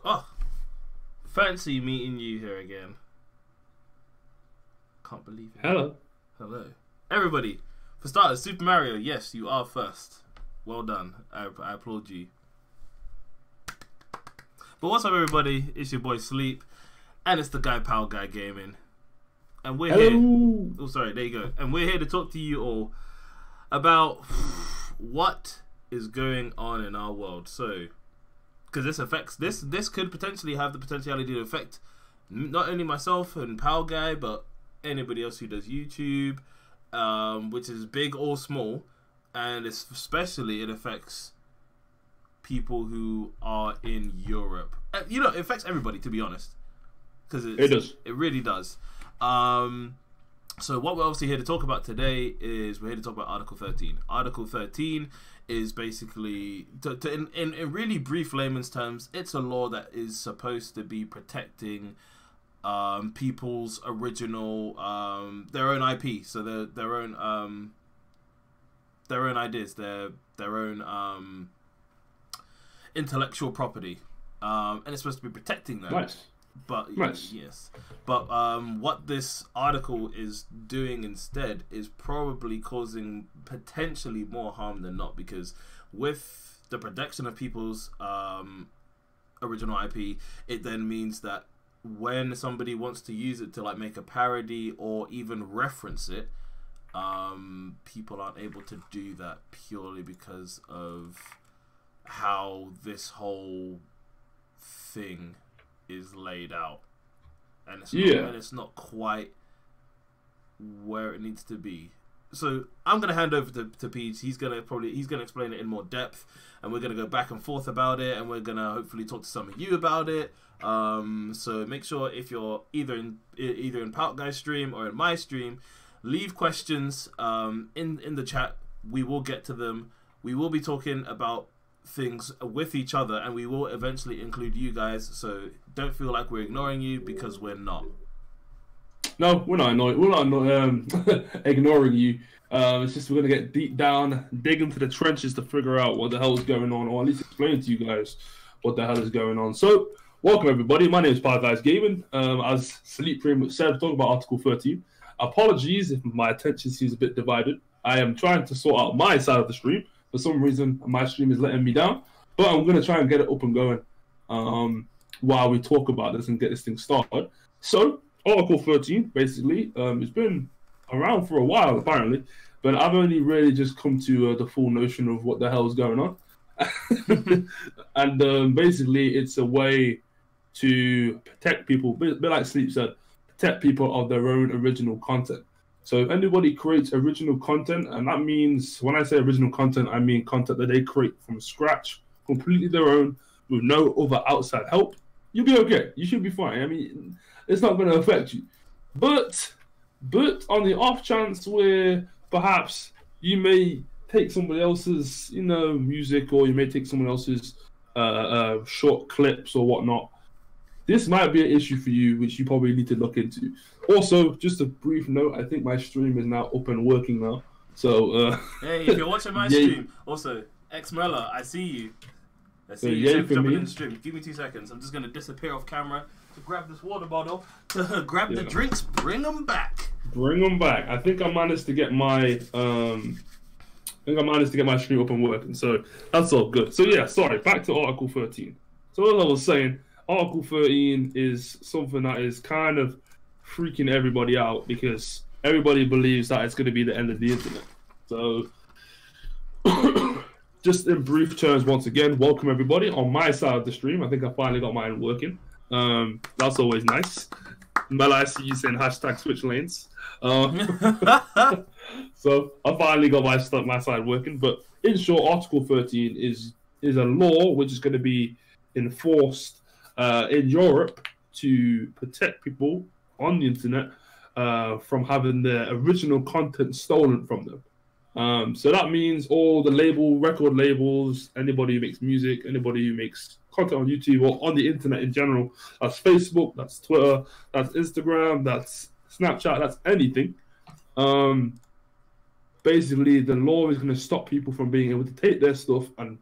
Oh, fancy meeting you here again. Can't believe it. Hello. Hello. Everybody, for starters, Super Mario, yes, you are first. Well done. I applaud you. But what's up, everybody? It's your boy Sleep, and it's the guy Pal Guy Gaming. And we're here. Oh, sorry, there you go. And we're here to talk to you all about what is going on in our world. So, because this could potentially have the potentiality to affect not only myself and Pal Guy, but anybody else who does YouTube, which is big or small, and especially it affects people who are in Europe. You know, it affects everybody, to be honest, because it does. It really does. So what we're obviously here to talk about today is we're here to talk about Article 13. Article 13 is basically, in really brief layman's terms, it's a law that is supposed to be protecting people's original, their own IP, so their own ideas, their own intellectual property, and it's supposed to be protecting them. Nice. But nice. Yes, but what this article is doing instead is probably causing potentially more harm than not, because with the protection of people's original IP, it then means that when somebody wants to use it to like make a parody or even reference it, people aren't able to do that purely because of how this whole thing is laid out, and it's not quite where it needs to be. So I'm gonna hand over to Peach. He's gonna explain it in more depth, and we're gonna go back and forth about it, and we're gonna hopefully talk to some of you about it. So make sure if you're either in Pout Guy's stream or in my stream, leave questions in the chat. We will get to them. We will be talking about things with each other, and we will eventually include you guys, so don't feel like we're ignoring you, because we're not. No, we're not ignoring you. It's just we're gonna get deep down, dig into the trenches to figure out what the hell is going on, or at least explain to you guys what the hell is going on. So welcome everybody, my name is Pal Guys Gaming. As Sleep pretty much said, talking about Article 13. Apologies if my attention seems a bit divided. I am trying to sort out my side of the stream. For some reason, my stream is letting me down, but I'm going to try and get it up and going while we talk about this and get this thing started. So, Article 13, basically, it's been around for a while, apparently, but I've only really just come to the full notion of what the hell is going on. And basically, it's a way to protect people, a bit like Sleep said, protect people of their own original content. So if anybody creates original content, and that means, when I say original content, I mean content that they create from scratch, completely their own, with no other outside help, you'll be okay. You should be fine. I mean, it's not going to affect you. But on the off chance where perhaps you may take somebody else's, music, or you may take someone else's short clips or whatnot, this might be an issue for you, which you probably need to look into. Also, just a brief note, I think my stream is now up and working now. So, hey, if you're watching my stream, also, X-Mella, I see you. I see you jumping in the stream. Give me 2 seconds. I'm just going to disappear off camera to grab this water bottle, to grab the drinks, bring them back. Bring them back. I think I managed to get my... stream up and working, so that's all good. So yeah, sorry, back to Article 13. So as I was saying, Article 13 is something that is kind of freaking everybody out, because everybody believes that it's going to be the end of the internet. So, just in brief terms, once again, welcome everybody on my side of the stream. I think I finally got mine working. That's always nice. Mel, I see you saying hashtag switch lanes. So I finally got my side working. But in short, Article 13 is a law which is going to be enforced in Europe to protect people on the internet from having their original content stolen from them. So that means all the record labels, anybody who makes music, anybody who makes content on YouTube or on the internet in general, that's Facebook, that's Twitter, that's Instagram, that's Snapchat, that's anything. Basically, the law is going to stop people from being able to take their stuff and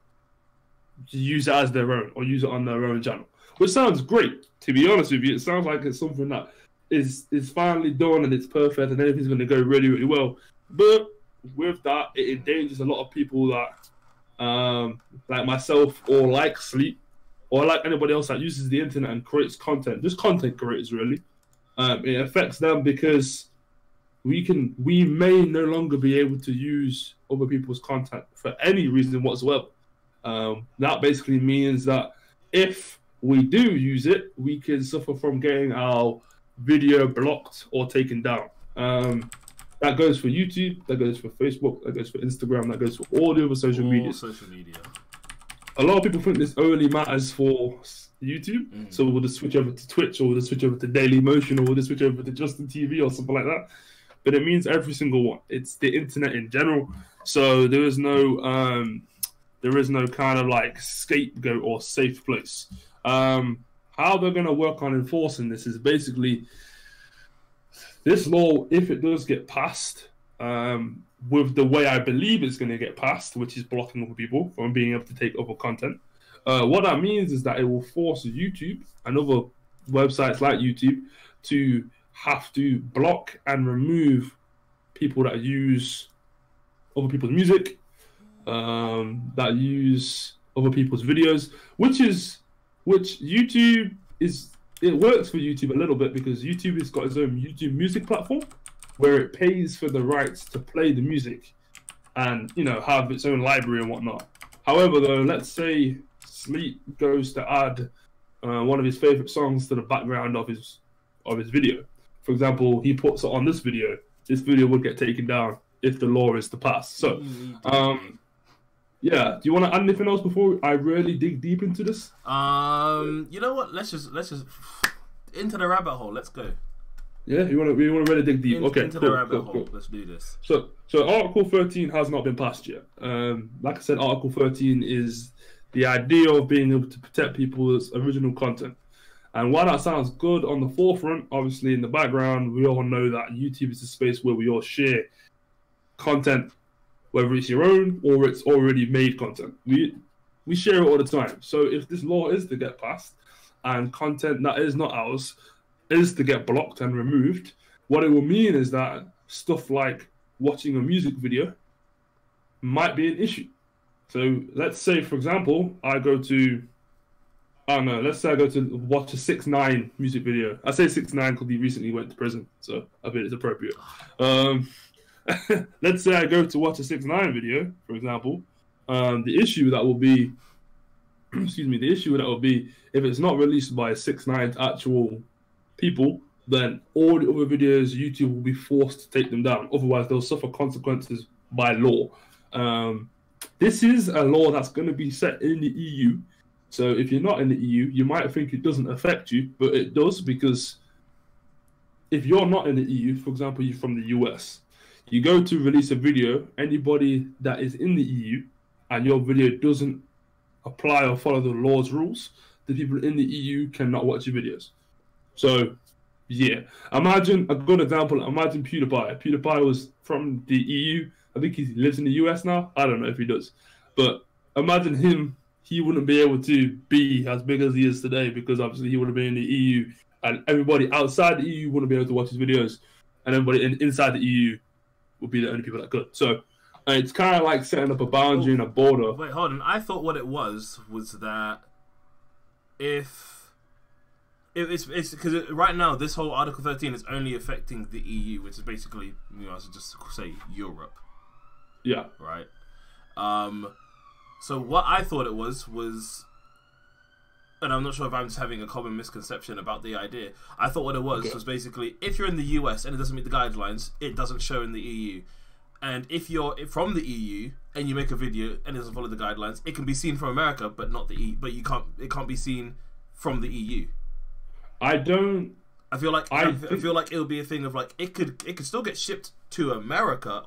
use it as their own, or use it on their own channel. which sounds great. To be honest with you, it sounds like it's something that is finally done and it's perfect and everything's going to go really, really well. But with that, it endangers a lot of people that, like myself, or like Sleep, or like anybody else that uses the internet and creates content. Just content creators, really. It affects them because we may no longer be able to use other people's content for any reason whatsoever. That basically means that if we do use it, we can suffer from getting our video blocked or taken down. That goes for YouTube, that goes for Facebook, that goes for Instagram, that goes for all the other social media. A lot of people think this only matters for YouTube, so we'll just switch over to Twitch, or we'll just switch over to Daily Motion, or we'll just switch over to Justin TV or something like that. But it means every single one. It's the internet in general. So there is no kind of like scapegoat or safe place. How they're going to work on enforcing this is basically this law, if it does get passed, with the way I believe it's going to get passed, which is blocking other people from being able to take other content. What that means is that it will force YouTube and other websites like YouTube to have to block and remove people that use other people's music, that use other people's videos, which YouTube is, it works for YouTube a little bit because YouTube has got its own YouTube music platform where it pays for the rights to play the music and, you know, have its own library and whatnot. However, though, let's say Sleep goes to add one of his favorite songs to the background of his video. For example, he puts it on this video. This video would get taken down if the law is to pass. So, yeah. Do you want to add anything else before I really dig deep into this? You know what? Let's just into the rabbit hole. Let's go. Yeah, we want to really dig deep. Okay, into the rabbit hole. Let's do this. So Article 13 has not been passed yet. Like I said, Article 13 is the idea of being able to protect people's original content. And while that sounds good on the forefront, obviously in the background, we all know that YouTube is a space where we all share content, whether it's your own or it's already made content. We share it all the time. So if this law is to get passed and content that is not ours is to get blocked and removed, what it will mean is that stuff like watching a music video might be an issue. So let's say, for example, let's say I go to watch a 6ix9ine music video. I say 6ix9ine because he recently went to prison, so I think it's appropriate. Let's say I go to watch a 6ix9ine video, for example. The issue that will be, the issue that will be if it's not released by 6ix9ine's actual people, then all the other videos, YouTube will be forced to take them down. Otherwise, they'll suffer consequences by law. This is a law that's going to be set in the EU. So if you're not in the EU, you might think it doesn't affect you, but it does, because if you're not in the EU, for example, you're from the US, you go to release a video, anybody that is in the EU and your video doesn't apply or follow the law's rules, the people in the EU cannot watch your videos. So, yeah. Imagine a good example. Imagine PewDiePie. PewDiePie was from the EU. I think he lives in the US now. I don't know if he does. But imagine him. He wouldn't be able to be as big as he is today because obviously he would have been in the EU. And everybody outside the EU wouldn't be able to watch his videos. And everybody inside the EU would be the only people that could. So it's kind of like setting up a boundary and a border. Wait, hold on. I thought what it was that it's because right now this whole Article 13 is only affecting the EU, which is basically, you know, I should just say Europe. Yeah. Right. So what I thought it was, and I'm not sure if I'm just having a common misconception about the idea. I thought what it was basically, if you're in the US and it doesn't meet the guidelines, it doesn't show in the EU. And if you're from the EU and you make a video and it doesn't follow the guidelines, it can be seen from America, but not the EU. But it can't be seen from the EU. I feel like it would be a thing of like it could still get shipped to America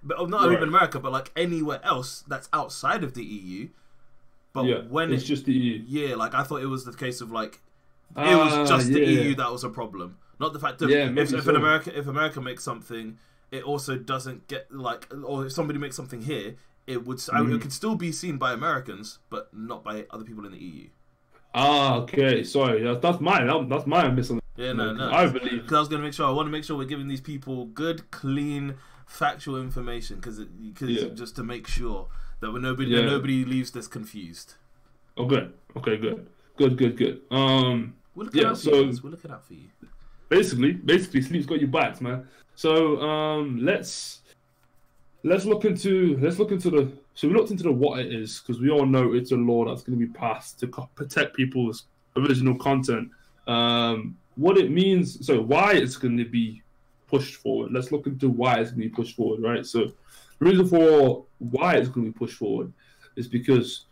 but not even America, but like anywhere else that's outside of the EU. But when it's just the EU. Yeah, like I thought it was the case of like it was just the EU that was a problem, not the fact that if America makes something, it also doesn't get like, or if somebody makes something here, it could still be seen by Americans, but not by other people in the EU. Ah, okay. Sorry, that's mine. That's my misunderstanding. Yeah, no. I believe. Because I was gonna make sure. I want to make sure we're giving these people good, clean, factual information. Because just to make sure that nobody leaves this confused. Oh, good. Okay, good. Good. We're looking out for you. We're looking out for you. Basically, Sleep's got your backs, man. So let's look into the. So we looked into the what it is, because we all know it's a law that's going to be passed to protect people's original content. What it means, so why it's going to be pushed forward. Let's look into why it's going to be pushed forward, right? So the reason for why it's going to be pushed forward is because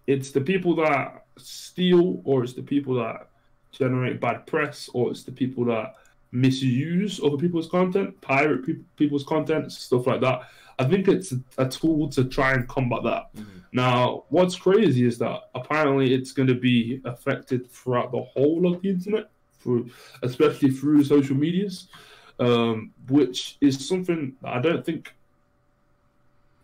it's the people that steal, or it's the people that generate bad press, or it's the people that misuse other people's content, pirate people's content, stuff like that. I think it's a tool to try and combat that. Mm-hmm. Now, what's crazy is that apparently it's going to be affected throughout the whole of the internet, especially through social medias, which is something that I don't think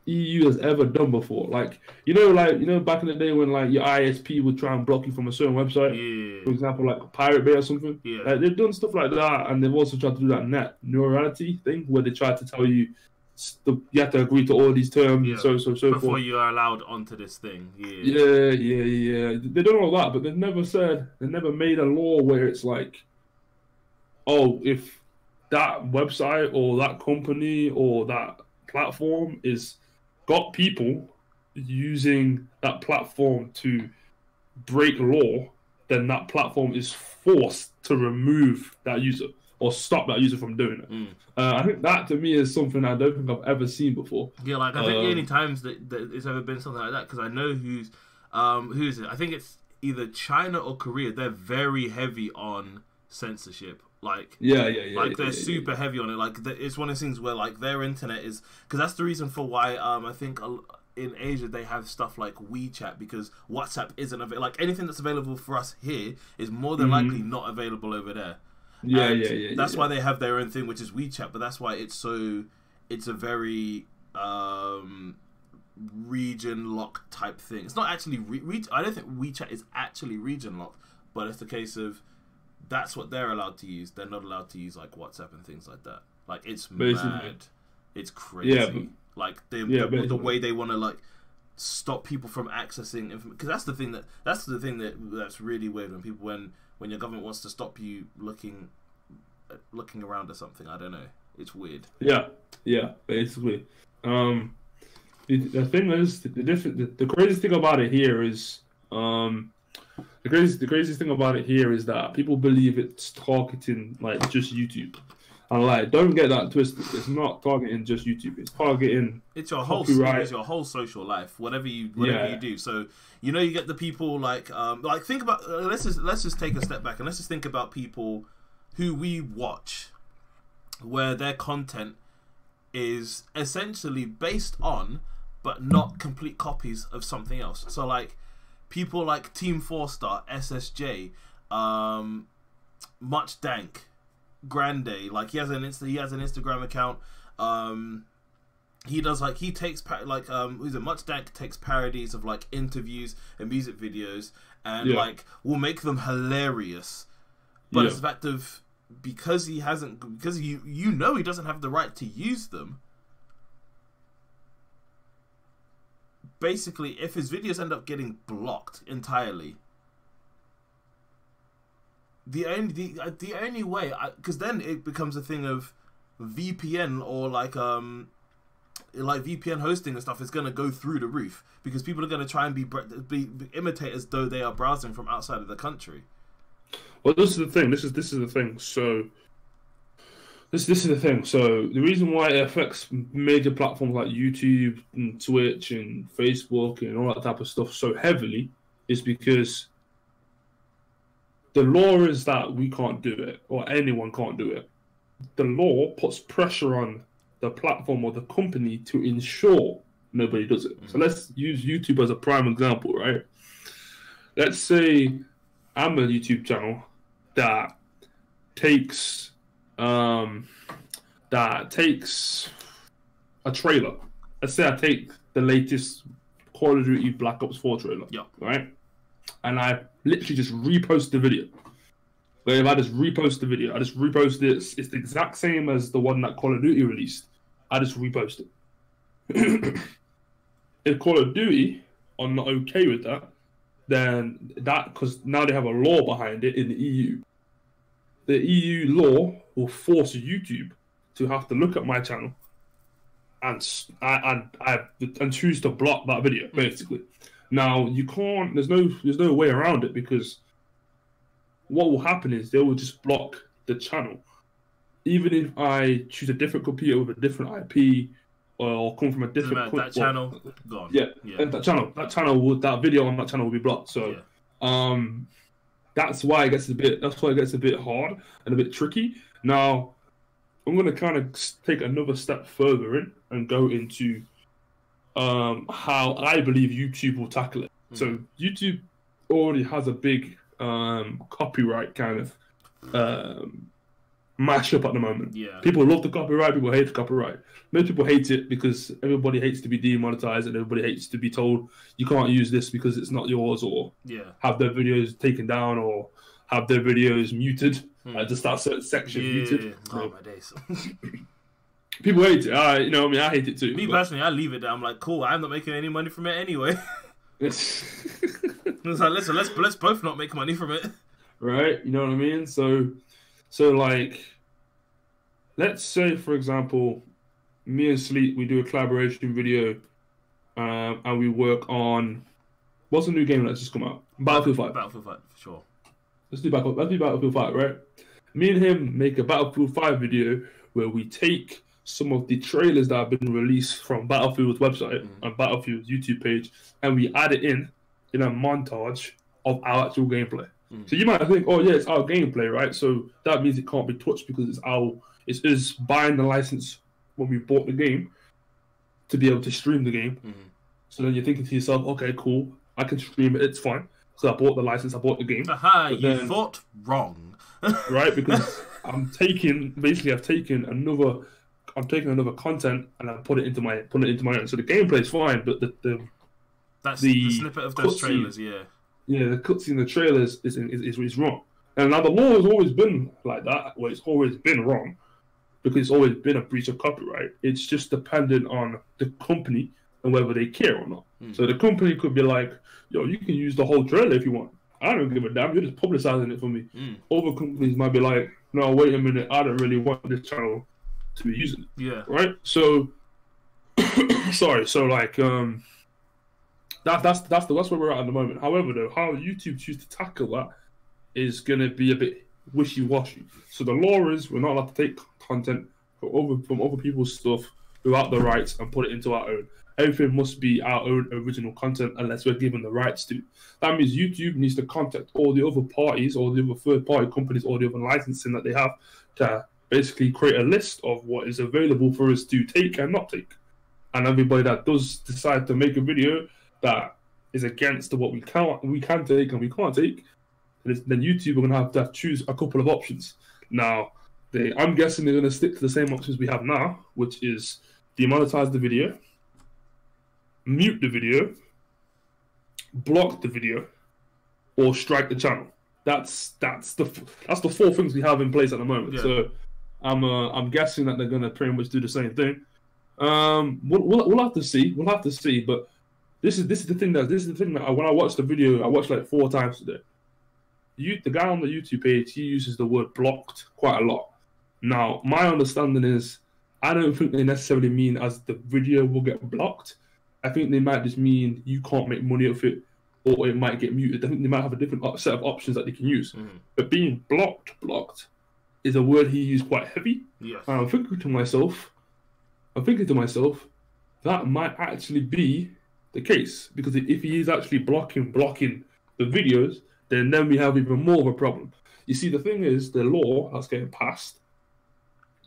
EU has ever done before. Like back in the day when like your ISP would try and block you from a certain website, for example, like Pirate Bay or something. Yeah. Like, they've done stuff like that, and they've also tried to do that net neutrality thing where they try to tell you you have to agree to all these terms, so before forth. you are allowed onto this thing. Yeah. They done all that, but they never made a law where it's like, oh, if that website or that company or that platform is got people using that platform to break law, then that platform is forced to remove that user or stop that user from doing it. I think that to me is something I don't think I've ever seen before. Yeah, like I think the only times that it's ever been something like that, because I know who is it? I think it's either China or Korea. They're very heavy on censorship. Like they're super heavy on it. Like it's one of those things where like their internet is, because that's the reason for why I think in Asia they have stuff like WeChat, because WhatsApp isn't available. Like anything that's available for us here is more than likely not available over there. That's why they have their own thing, which is WeChat. But that's why it's a very region locked type thing. It's not actually I don't think WeChat is actually region locked, but it's the case of that's what they're allowed to use. They're not allowed to use like WhatsApp and things like that. Like it's mad. It's crazy. Like the way they want to like stop people from accessing information, because that's the thing that's really weird when your government wants to stop you looking around or something. I don't know. It's weird. Yeah. Basically, the thing is the craziest thing about it here is the craziest thing about it here is that people believe it's targeting like just YouTube. And like, don't get that twisted. It's not targeting just YouTube. It's targeting. It's your whole copyright. It's your whole social life. Whatever you do. So you get the people like think about. Let's just take a step back and let's just think about people who we watch, where their content is essentially based on, but not complete copies of something else. So like people like Team 4-Star, SSJ, Much Dank, Grande, like he has an Instagram account. He does he takes who's it? Much Dank takes parodies of like interviews and music videos and like will make them hilarious. But it's the fact of because he doesn't have the right to use them. Basically, if his videos end up getting blocked entirely, the only way, because then it becomes a thing of VPN or like VPN hosting and stuff is going to go through the roof, because people are going to try and be imitate as though they are browsing from outside of the country. Well, this is the thing. This is the thing. So this is the thing. So the reason why it affects major platforms like YouTube and Twitch and Facebook and all that type of stuff so heavily is because the law is that we can't do it, or anyone can't do it. The law puts pressure on the platform or the company to ensure nobody does it. So let's use YouTube as a prime example, right? Let's say I'm a YouTube channel that takes a trailer. Let's say I take the latest Call of Duty Black Ops 4 trailer. Yeah. Right? and I literally just repost the video. But if I just repost the video, I just repost it. It's the exact same as the one that Call of Duty released. I just repost it. If Call of Duty are not okay with that, then because now they have a law behind it in the EU. The EU law will force YouTube to have to look at my channel and choose to block that video, basically. Now you can't. There's no way around it, because what will happen is they will just block the channel, even if I choose a different computer with a different IP or come from a different that channel gone. Yeah, and that video on that channel will be blocked. So, that's why it gets a bit hard and a bit tricky. Now, I'm gonna kind of take another step further in and go into how I believe YouTube will tackle it. So YouTube already has a big copyright kind of mashup at the moment. Yeah. People love the copyright, people hate the copyright. Most people hate it because everybody hates to be demonetized and everybody hates to be told you can't use this because it's not yours, or have their videos taken down, or have their videos muted. Just that certain section muted. Oh, my days. People hate it. I hate it too. Me personally, I leave it there. I'm like, cool, I'm not making any money from it anyway. It's like, listen, let's both not make money from it. Right? You know what I mean? So like, let's say, for example, me and Sleep, we do a collaboration video, and we work on, what's the new game that's just come out? Battlefield 5. Battlefield 5, for sure. Let's do Battlefield 5, right? Me and him make a Battlefield 5 video where we take some of the trailers that have been released from Battlefield's website and Battlefield's YouTube page, and we add it in a montage of our actual gameplay. So you might think, oh yeah, it's our gameplay, right? So that means it can't be touched because it's us buying the license when we bought the game to be able to stream the game. So then you're thinking to yourself, okay, cool, I can stream it, it's fine. So I bought the license, I bought the game. You thought wrong. Right, because I've taken another content and I put it into my own. So the gameplay is fine, but that's the snippet of those trailers, the cutscene in the trailers is wrong. And now the law has always been like that, where it's always been wrong, because it's always been a breach of copyright. It's just dependent on the company and whether they care or not. So the company could be like, yo, you can use the whole trailer if you want. I don't give a damn, you're just publicizing it for me. Other companies might be like, no, wait a minute, I don't really want this channel to be using it. Yeah. Right? So sorry, so like that's where we're at the moment. However, though, how YouTube choose to tackle that is gonna be a bit wishy-washy. So the law is we're not allowed to take content from other people's stuff without the rights and put it into our own. Everything must be our own original content unless we're given the rights to. That means YouTube needs to contact all the other parties, or the other third-party companies, or the other licensing that they have to basically create a list of what is available for us to take and not take. And everybody that does decide to make a video that is against what we can take and we can't take, then YouTube are going to have to choose a couple of options. Now, I'm guessing they're going to stick to the same options we have now, which is demonetize the video, mute the video, block the video, or strike the channel. That's the four things we have in place at the moment. Yeah. So I'm guessing that they're going to pretty much do the same thing. We'll have to see. We'll have to see. But this is the thing that when I watched the video, I watched like 4 times today. The guy on the YouTube page, he uses the word blocked quite a lot. Now, my understanding is, I don't think they necessarily mean as the video will get blocked. I think they might just mean you can't make money off it, or it might get muted. I think they might have a different set of options that they can use. But being blocked is a word he used quite heavy. Yes. And I'm thinking to myself, that might actually be the case, because if he is actually blocking the videos, then we have even more of a problem. You see, the thing is, the law that's getting passed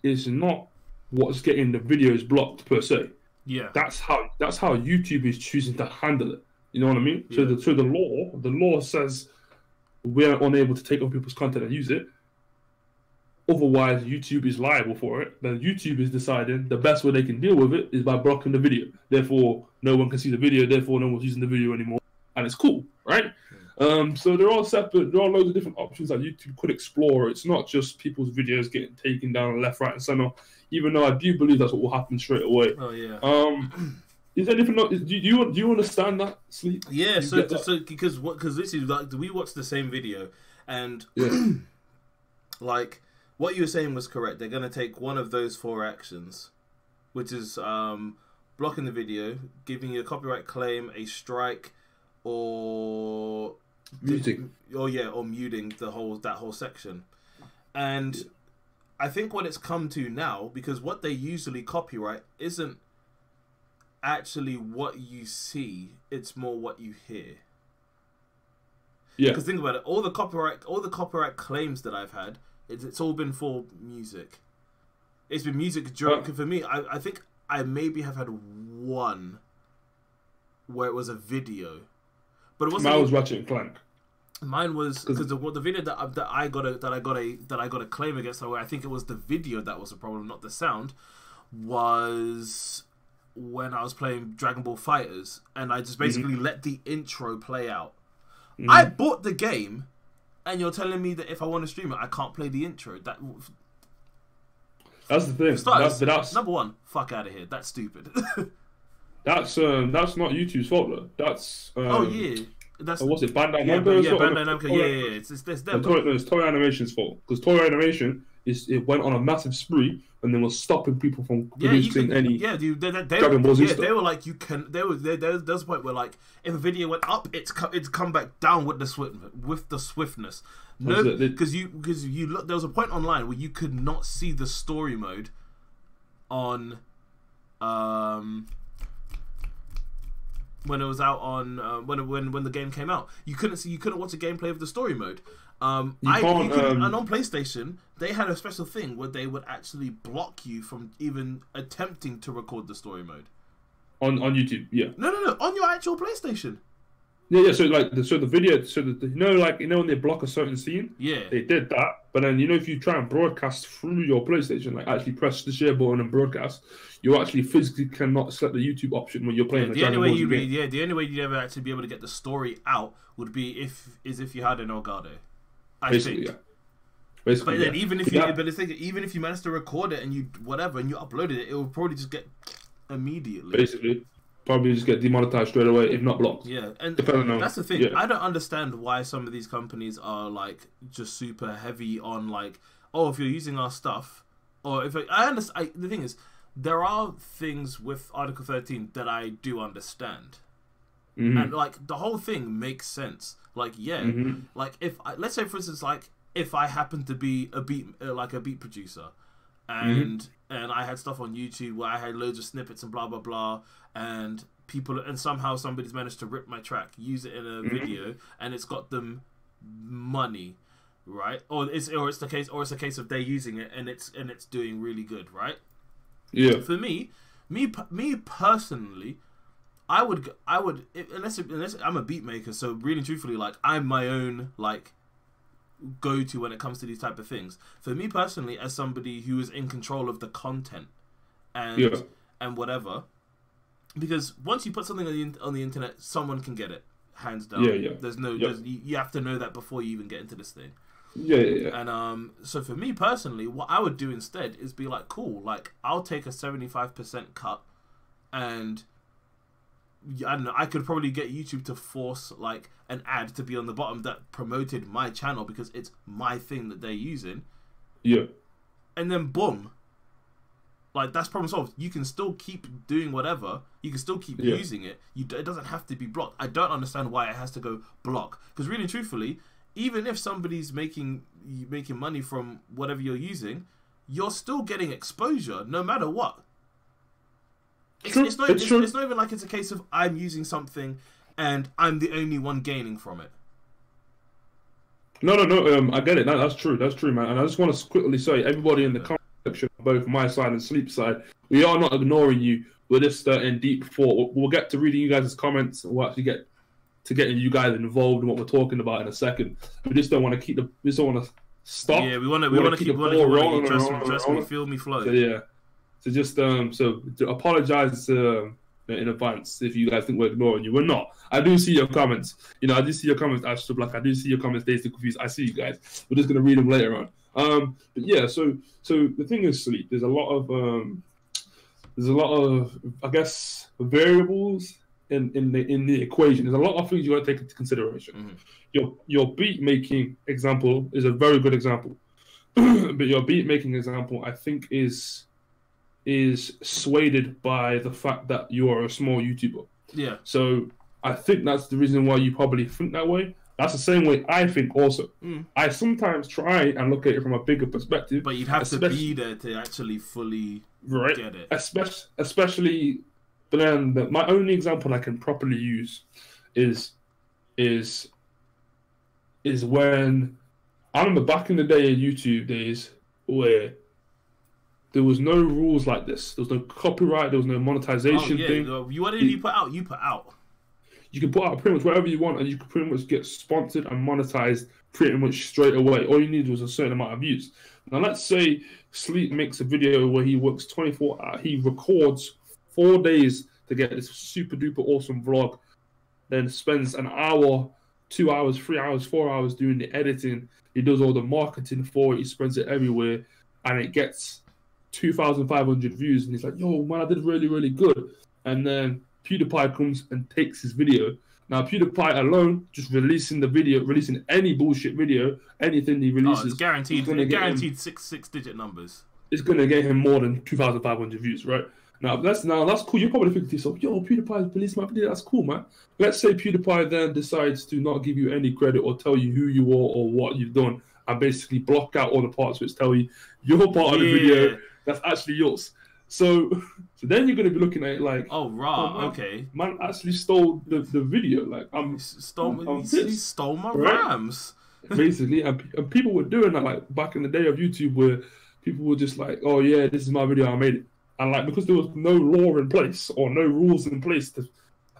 is not what's getting the videos blocked per se. Yeah, that's how YouTube is choosing to handle it. You know what I mean? Yeah. So the law says we're unable to take other people's content and use it. Otherwise, YouTube is liable for it. Then YouTube is deciding the best way they can deal with it is by blocking the video. Therefore, no one can see the video. Therefore, no one's using the video anymore, and it's cool, right? So they're all separate. There are loads of different options that YouTube could explore. It's not just people's videos getting taken down left, right, and center. Even though I do believe that's what will happen straight away. Oh yeah. Is there anything? Do you understand that, Sleep? Yeah. So because this is like we watched the same video, and like what you were saying was correct. They're gonna take one of those 4 actions, which is blocking the video, giving you a copyright claim, a strike, or muting. Or muting that whole section. And I think what it's come to now, because what they usually copyright isn't actually what you see, it's more what you hear. Yeah. Because think about it, all the copyright claims that I've had, it's all been for music. It's been music during. For me, I think I maybe have had one where it was a video, but it wasn't. Mine was Ratchet and Clank. Mine was because the video that I got a claim against, where I think it was the video that was the problem, not the sound, was when I was playing Dragon Ball Fighters, and I just basically let the intro play out. I bought the game, and you're telling me that if I want to stream it, I can't play the intro. That's the thing. That's number one. Fuck out of here. That's stupid. That's not YouTube's fault though. That's That's what's it? Bandai Namco. Bandai Namco. Yeah. It's them. It's Toei Animation's fault because Toei Animation it went on a massive spree and then was stopping people from producing any. Yeah, dude. Dragon Ball Z stuff. They were like, you can. There was a point where like, if a video went up, it's come back down with the swiftness. No, because you look. There was a point online where you could not see the story mode on when it was out on when the game came out. You couldn't watch a gameplay of the story mode. And on PlayStation they had a special thing where they would actually block you from even attempting to record the story mode on YouTube. Yeah. No, on your actual PlayStation. Yeah. So the video, when they block a certain scene, they did that. But then if you try and broadcast through your PlayStation, like actually press the share button and broadcast, you actually physically cannot select the YouTube option when you're playing the Dragon Ball Z game. The only way you'd ever actually be able to get the story out would be if you had an Elgato. Basically. But then even if you managed to record it and you uploaded it, it would probably just get immediately. Basically. Probably just get demonetized straight away, if not blocked. Yeah, and that's the thing. Yeah. I don't understand why some of these companies are like just super heavy on like, oh, if you're using our stuff, or if I understand. The thing is, there are things with Article 13 that I do understand, and like the whole thing makes sense. Like like let's say for instance, like if I happen to be a beat producer, and I had stuff on YouTube where I had loads of snippets and blah blah blah, and somehow somebody's managed to rip my track, use it in a video, and it's got them money, right? Or it's a case of they're using it and it's doing really good, right? Yeah. For me personally, I would unless I'm a beat maker, so really truthfully, like I'm my own like go to when it comes to these type of things. For me personally, as somebody who is in control of the content and whatever, because once you put something on the internet, someone can get it, hands down. There's you have to know that before you even get into this thing. And so for me personally, what I would do instead is be like, cool, like I'll take a 75% cut, and I don't know, I could probably get YouTube to force like an ad to be on the bottom that promoted my channel because it's my thing that they're using. Yeah. And then boom. Like that's problem solved. You can still keep doing whatever. You can still keep using it. It doesn't have to be blocked. I don't understand why it has to go block. Because really truthfully, even if somebody's making money from whatever you're using, you're still getting exposure no matter what. It's not even like it's a case of I'm using something and I'm the only one gaining from it. No. I get it. That's true, man. And I just want to quickly say, everybody in the comment section, both my side and Sleep side, we are not ignoring you. We're just in deep thought. We'll get to reading you guys' comments. We'll actually get to getting you guys involved in what we're talking about in a second. We just don't want to stop. Yeah, we want to keep rolling. Trust me, feel me flow. So, yeah. So just to apologize to in advance if you guys think we're ignoring you. We're not. I do see your comments. You know, I do see your comments, Astro Black. I do see your comments, Daisy Confused. I see you guys. We're just gonna read them later on. But yeah, so the thing is, Sleep. There's a lot of I guess variables in the equation. There's a lot of things you got to take into consideration. Your beat making example is a very good example, but your beat making example, I think, is swayed by the fact that you are a small YouTuber. Yeah. So I think that's the reason why you probably think that way. That's the same way I think also. I sometimes try and look at it from a bigger perspective. But you'd have to be there to actually fully get it. Especially, but then my only example I can properly use is when I remember back in the day in YouTube days where there was no rules like this. There was no copyright. There was no monetization thing. Whatever you put out, you put out. You can put out pretty much whatever you want, and you can pretty much get sponsored and monetized pretty much straight away. All you need was a certain amount of views. Now, let's say Sleep makes a video where he works 24 hours. He records 4 days to get this super duper awesome vlog, then spends an hour, 2 hours, 3 hours, 4 hours doing the editing. He does all the marketing for it. He spreads it everywhere, and it gets 2,500 views, and he's like, yo, man, I did really, really good. And then PewDiePie comes and takes his video. Now, PewDiePie alone, just releasing any bullshit video, anything he releases, it's guaranteed six-digit numbers. It's going to get him more than 2,500 views, right? Now that's cool. You're probably thinking to yourself, yo, PewDiePie released my video. That's cool, man. Let's say PewDiePie then decides to not give you any credit or tell you who you are or what you've done, and basically block out all the parts which tell you your part of the video that's actually yours. So then you're going to be looking at it like, oh, right, okay. Man actually stole the video. Like, he stole my rhymes. Basically, and people were doing that like back in the day of YouTube, where people were just like, oh yeah, this is my video, I made it. And like, because there was no law in place or no rules in place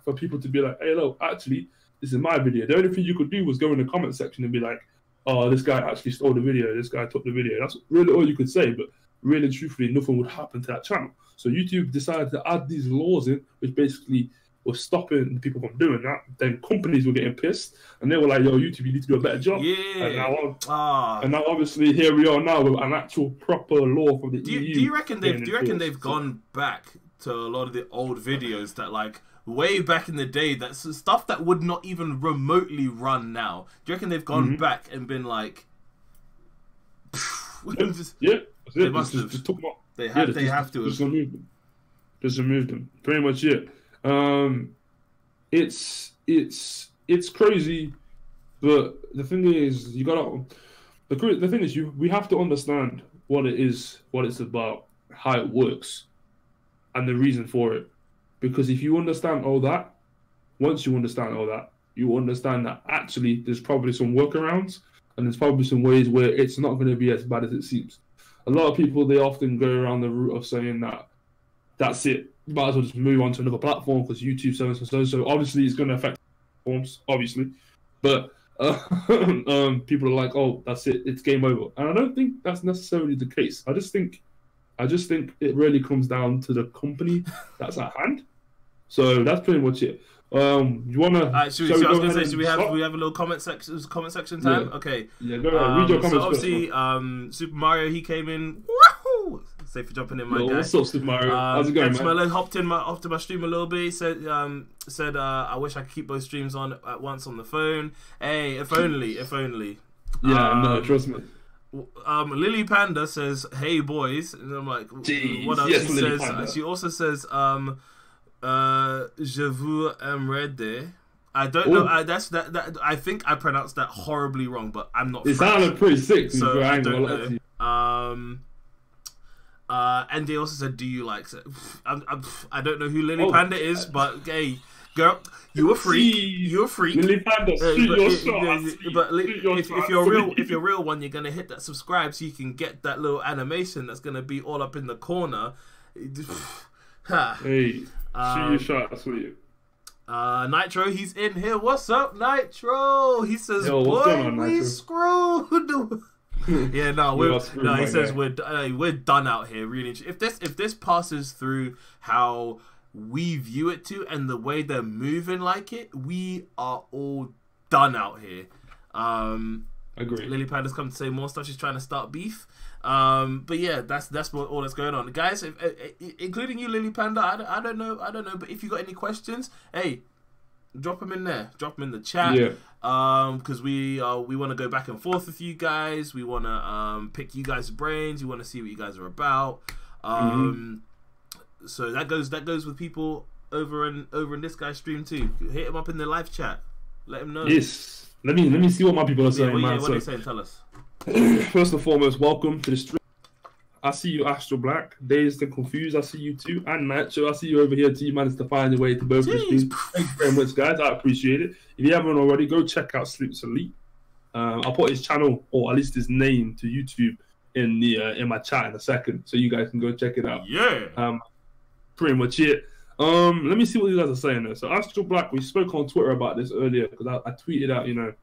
for people to be like, hey, look, actually, this is my video. The only thing you could do was go in the comment section and be like, oh, this guy actually stole the video. This guy took the video. That's really all you could say. But really, truthfully, nothing would happen to that channel. So YouTube decided to add these laws in, which basically were stopping people from doing that. Then companies were getting pissed, and they were like, yo, YouTube, you need to do a better job. Yeah. And now obviously, here we are now with an actual proper law from the EU. Do you reckon they've gone back to a lot of the old videos that, like, way back in the day, that's stuff that would not even remotely run now? Do you reckon they've gone back and been like, they must have. Just talk about, they have to. Just remove them. Pretty much it. It's crazy, but the thing is, we have to understand what it's about, how it works, and the reason for it. Because if you understand all that, once you understand all that, you understand that actually there's probably some workarounds, and there's probably some ways where it's not going to be as bad as it seems. A lot of people, they often go around the route of saying that that's it. You might as well just move on to another platform because YouTube so obviously it's going to affect platforms, obviously. But people are like, oh, that's it, it's game over. And I don't think that's necessarily the case. I just think it really comes down to the company that's at hand. So that's pretty much it. You wanna? Should we have a little comment section time? Yeah. Okay. Yeah, go ahead. Read your comments. So obviously, Super Mario, he came in. Woohoo! Safe for jumping in, my guy. What's up, Super Mario? How's it going, man? Hopped in my stream a little bit. Said I wish I could keep both streams on at once on the phone. Hey, if only. Yeah, no, trust me. Lily Panda says, "Hey boys," and I'm like, jeez, "What else?" Yes, she also says, "Je vous aimerais." I don't know. I think I pronounced that horribly wrong, but I'm not. It sounded pretty sick, so I don't know. And they also said, "Do you like?" I don't know who Lily Panda is, but hey, girl, you were freak. You a freak. Lily Panda, shoot your shot. But if you're a real one, you're gonna hit that subscribe so you can get that little animation that's gonna be all up in the corner. Hey, shoot your shot. That's what you. Nitro, he's in here. What's up, Nitro? He says, "Yo, boy, we screwed." Yeah, no, he says we're done out here. Really, if this passes through how we view it to and the way they're moving like it, we are all done out here. Agree. Lily Panda's come to say more stuff. She's trying to start beef. But yeah, that's what all that's going on, guys. Including you, Lily Panda. I don't know. But if you got any questions, hey, drop them in there. Drop them in the chat. Yeah. Because we want to go back and forth with you guys. We want to pick you guys' brains. We want to see what you guys are about. So that goes with people over in this guy's stream too. Hit him up in the live chat. Let him know. Yes. Let me see what my people are saying, man. What are they saying? Tell us. First and foremost, welcome to the stream. I see you, Astro Black. Dazed and Confused, I see you too. And Nacho, I see you over here too. You managed to find your way to both the streams. Thank you very much, guys. I appreciate it. If you haven't already, go check out SleeplessEliite. I'll put his channel, or at least his name, to YouTube in my chat in a second, so you guys can go check it out. Yeah. Pretty much it. Let me see what you guys are saying there. So Astro Black, we spoke on Twitter about this earlier because I tweeted out,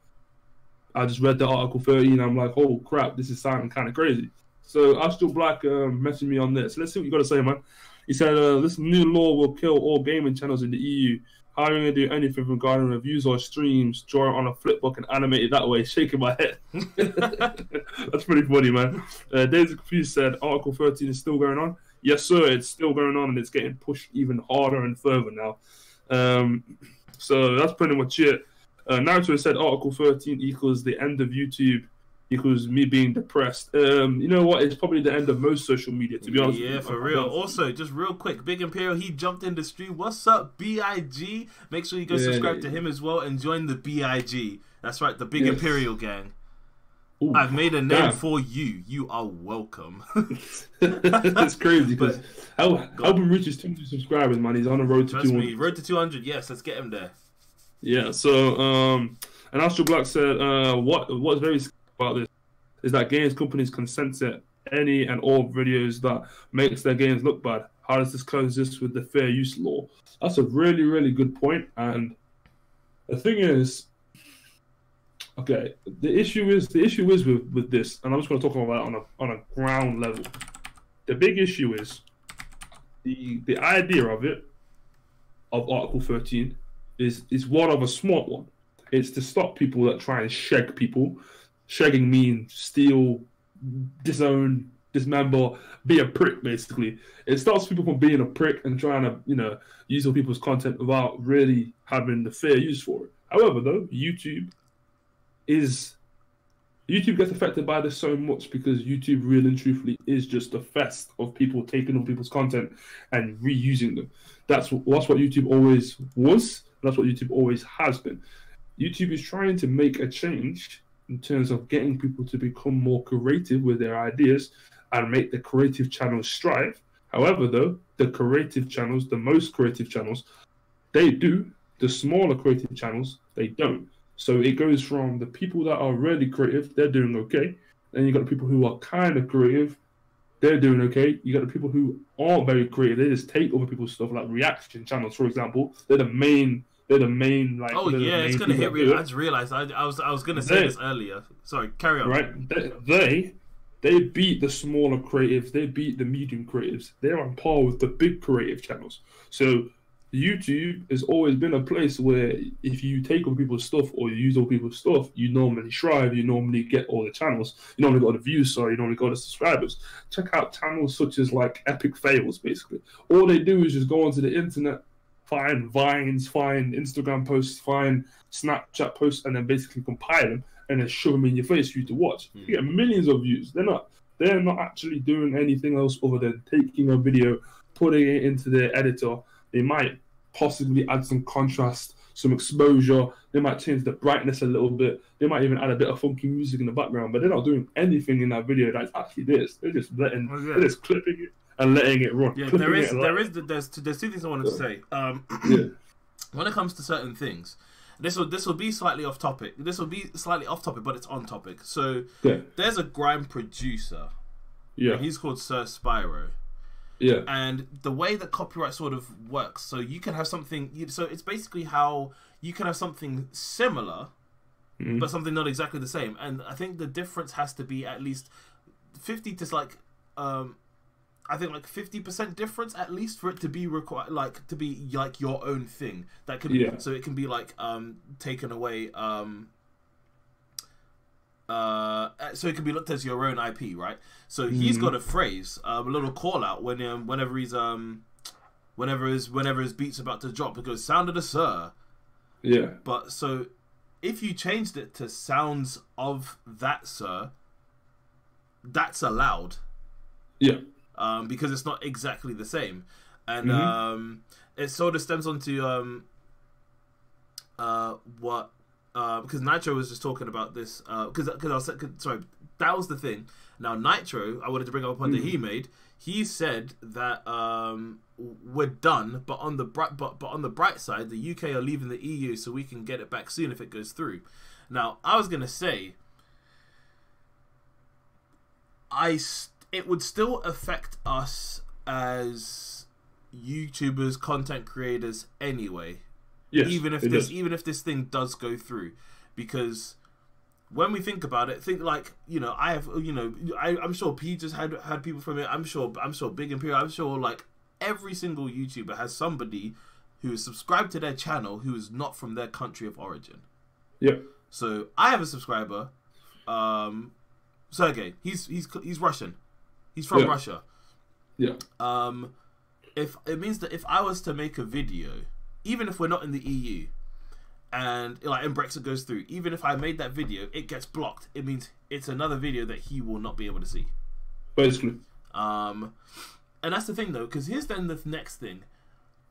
I just read the article 13 and I'm like, oh crap, this is sounding kind of crazy. So Astro Black messaged me on this. Let's see what you got to say, man. He said, this new law will kill all gaming channels in the EU. How are you going to do anything regarding reviews or streams? Draw it on a flipbook and animate it that way, shaking my head. That's pretty funny, man. Daisy Confused said, Article 13 is still going on. Yes, sir, it's still going on and it's getting pushed even harder and further now. So that's pretty much it. Naruto said Article 13 equals the end of YouTube, equals me being depressed. You know what? It's probably the end of most social media, to be honest. Yeah, for real. Also, just real quick, Big Imperial, he jumped in the stream. What's up, BIG? Make sure you go subscribe to him as well and join the BIG. That's right, the Big Imperial gang. Ooh, I've made a name for you. You are welcome. That's crazy because Album reaches 200 subscribers, man. He's on the road to 200. Me, road to 200. Yes, let's get him there. Yeah. So, and Astro Black said, what's very scary about this is that games companies can censor any and all videos that makes their games look bad. How does this coexist with the fair use law? That's a really, really good point. And the thing is, okay, the issue is with this, and I'm just going to talk about it on a ground level. The big issue is the idea of Article 13 is one of a smart one. It's to stop people that try and shag people. Shagging means steal, disown, dismember, be a prick, basically. It stops people from being a prick and trying to, use other people's content without really having the fair use for it. However, though, YouTube gets affected by this so much because YouTube really and truthfully is just a fest of people taking on people's content and reusing them. That's what YouTube always was. That's what YouTube always has been. YouTube is trying to make a change in terms of getting people to become more creative with their ideas and make the creative channels strive. However, though, the creative channels, the most creative channels, they do. The smaller creative channels, they don't. So it goes from the people that are really creative, they're doing okay. Then you got the people who are kind of creative, they're doing okay. You got the people who aren't very creative, they just take over people's stuff, like reaction channels, for example. They're the main like. Oh yeah, it's gonna hit real. I just realized I was gonna say this earlier. Sorry, carry on. Right, they beat the smaller creatives, they beat the medium creatives. They're on par with the big creative channels. So YouTube has always been a place where if you take over people's stuff or you use all people's stuff, you normally strive, you normally get all the channels, you normally got the views, you normally got the subscribers. Check out channels such as like Epic Fails, basically. All they do is just go onto the internet, find Vines, find Instagram posts, find Snapchat posts, and then basically compile them and then shove them in your face for you to watch. You get millions of views. They're not actually doing anything else other than taking a video, putting it into their editor. They might possibly add some contrast, some exposure. They might change the brightness a little bit. They might even add a bit of funky music in the background, but they're not doing anything in that video that's actually this. They're just they're just clipping it and letting it run. Yeah, there's two things I wanted to say. When it comes to certain things, this will be slightly off topic. This will be slightly off topic, but it's on topic. So there's a grime producer. Yeah, he's called Sir Spyro. Yeah, and the way that copyright sort of works, so you can have something. So it's basically how you can have something similar, but something not exactly the same. And I think the difference has to be at least 50 to like I think like 50% difference at least for it to be required, like to be like your own thing. That could be, so it can be like taken away. So it can be looked as your own IP, right? So he's got a phrase, a little call out whenever his beat's about to drop. It goes, "Sound of the Sir." Yeah. But so if you changed it to "Sounds of that Sir," that's allowed. Yeah. Because it's not exactly the same, and it sort of stems onto what. Because Nitro was just talking about this. Because sorry, that was the thing. Now Nitro, I wanted to bring up a point that he made. He said that we're done, but on the bright side, the UK are leaving the EU, so we can get it back soon if it goes through. Now I was gonna say, it would still affect us as YouTubers, content creators, anyway. Yes, even if this thing does go through, because when we think about it, think like, I'm sure P just had people from it. I'm sure Big Imperial. I'm sure like every single YouTuber has somebody who is subscribed to their channel who is not from their country of origin. Yeah. So I have a subscriber, Sergey. He's Russian. He's from Russia. Yeah. If it means that if I was to make a video, even if we're not in the EU, and Brexit goes through, even if I made that video, it gets blocked. It means it's another video that he will not be able to see. Basically. And that's the thing, though, because here's then the next thing.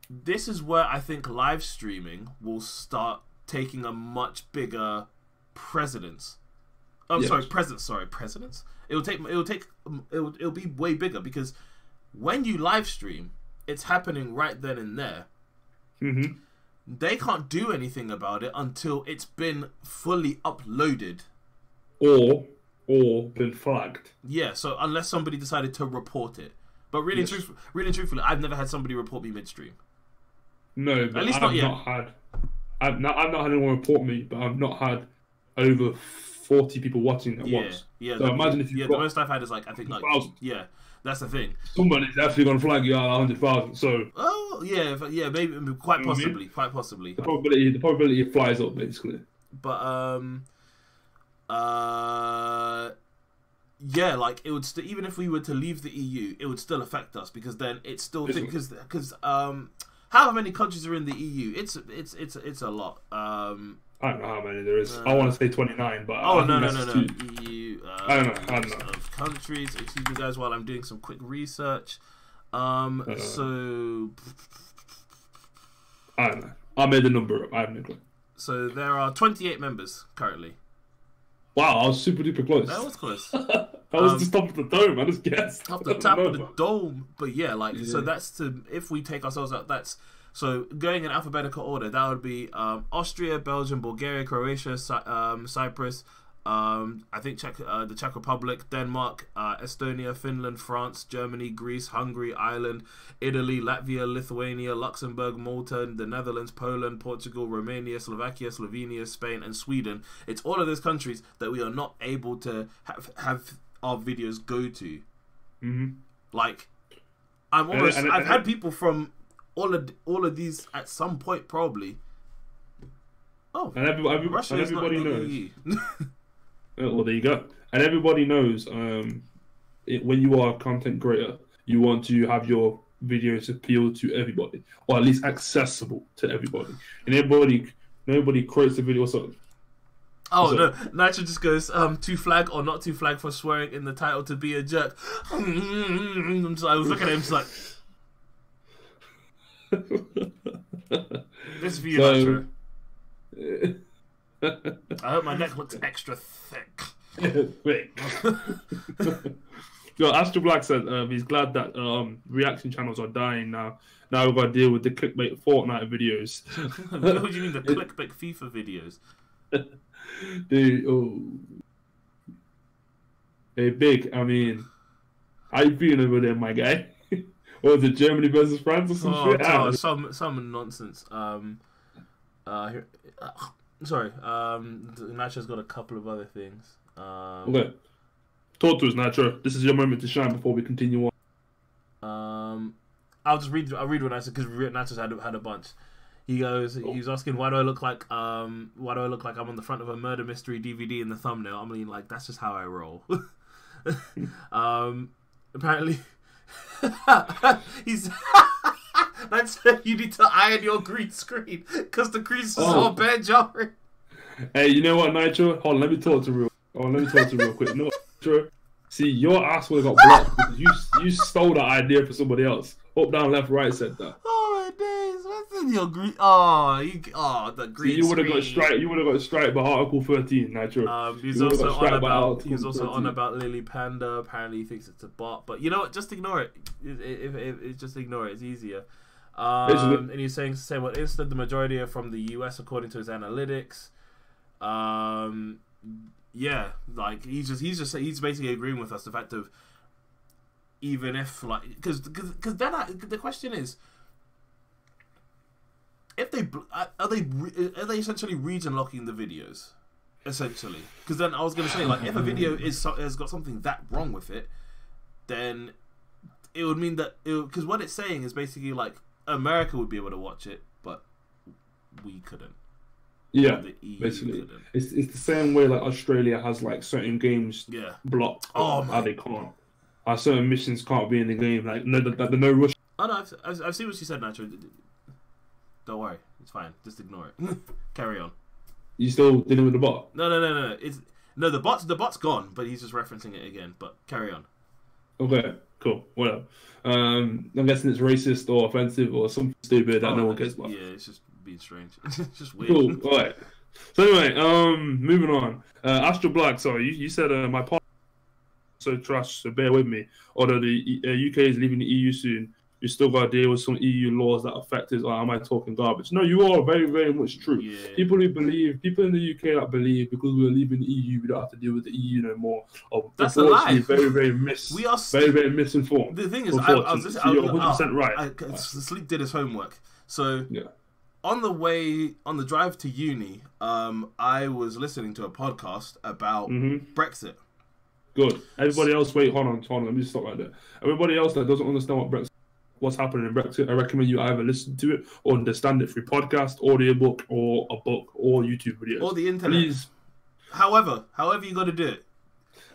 This is where I think live streaming will start taking a much bigger precedence. Precedence. It'll be way bigger, because when you live stream, it's happening right then and there. They can't do anything about it until it's been fully uploaded or been flagged. Yeah, so unless somebody decided to report it, but really, truthfully, I've never had somebody report me midstream. No, but at least I've not yet. I've not had anyone report me, but I've not had over 40 people watching at once. Yeah, so imagine if you the most I've had is like, I think like 1,000. Yeah, that's the thing. Somebody's definitely gonna flag you out 100,000. So maybe quite possibly. The probability flies up basically. But yeah, like it would even if we were to leave the EU, it would still affect us, because then it's still because how many countries are in the EU? It's a lot. I don't know how many there is. I want to say 29, but no. EU I don't know. Of countries. Excuse me, guys, while I'm doing some quick research. So I don't know. I made the number up. I have no clue. So there are 28 members currently. Wow, I was super duper close. That was close. I was just top of the dome. I just guessed. Off the top of the dome. But yeah, so that's if we take ourselves out, that's so going in alphabetical order. That would be Austria, Belgium, Bulgaria, Croatia, Cyprus. I think the Czech Republic, Denmark, Estonia, Finland, France, Germany, Greece, Hungary, Ireland, Italy, Latvia, Lithuania, Luxembourg, Malta, the Netherlands, Poland, Portugal, Romania, Slovakia, Slovenia, Spain, and Sweden. It's all of those countries that we are not able to have our videos go to. Like, I've had people from all of these at some point probably. Oh, and everybody knows. Well, there you go. And everybody knows when you are a content creator, you want to have your videos appeal to everybody, or at least accessible to everybody. And nobody creates a video. So, no, Nitro just goes, to flag or not to flag for swearing in the title to be a jerk. I was looking at him just like, this is for you, Nitro. I hope my neck looks extra thick. Yo, Astro Black said he's glad that reaction channels are dying now. Now we've got to deal with the clickbait Fortnite videos. What do you mean the clickbait FIFA videos? Dude, hey, Big, I mean, how you feeling over there, my guy? Or was it Germany versus France or some shit? No, some nonsense. Sorry, Nacho's got a couple of other things. Okay. Talk to us, Nacho. This is your moment to shine before we continue on. I'll read what I said because Nachos had a bunch. He goes, he's asking why do I look like I'm on the front of a murder mystery DVD in the thumbnail. I mean, like, that's just how I roll. Apparently, he's. That's you need to iron your green screen because the creases are bare jarring. Hey, you know what, Nitro? Hold on, let me talk to real quick. No, Nitro. See, your ass would have got blocked because you stole that idea for somebody else. Up, down, left, right said that. Oh my days! What's in your green? The green. See, you would have got strike. You would have got strike by Article 13, Nitro. He's also on about Lily Panda. Apparently, he thinks it's a bot, but you know what? Just ignore it. Just ignore it. It's easier. And he's saying what instead the majority are from the US according to his analytics. Yeah, like he's basically agreeing with us the fact of even if like because then the question is if they are they essentially region locking the videos essentially, because then I was going to say like if a video has got something that wrong with it, then it would mean that because what it's saying is basically like America would be able to watch it but we couldn't. Yeah, basically, it's the same way like Australia has like certain games blocked. How they can't. Certain missions can't be in the game. Like no rush. Oh no, I've seen what she said, Nacho. Don't worry, it's fine. Just ignore it. Carry on. You still dealing with the bot? No. The bot's gone, but he's just referencing it again. But carry on. Okay, cool. Whatever. I'm guessing it's racist or offensive or something stupid that no one cares about. Yeah, it's just being strange. It's just weird. Cool. All right. So anyway, moving on. Astral Black. Sorry, you said my part so trash. So bear with me. Although the UK is leaving the EU soon, you still got to deal with some EU laws that affect it. Or am I talking garbage? No, you are very, very much true. Yeah. People in the UK that believe because we're leaving the EU, we don't have to deal with the EU no more. That's a lie. Very, very very misinformed. The thing is, you're 100% right. Sleep did his homework. So on the drive to uni, I was listening to a podcast about Brexit. Good. Everybody else, wait, hold on. Let me just stop right there. Everybody else that doesn't understand what's happening in Brexit, I recommend you either listen to it or understand it through podcast, audiobook, or a book, or YouTube videos, or the internet. Please. However you got to do it.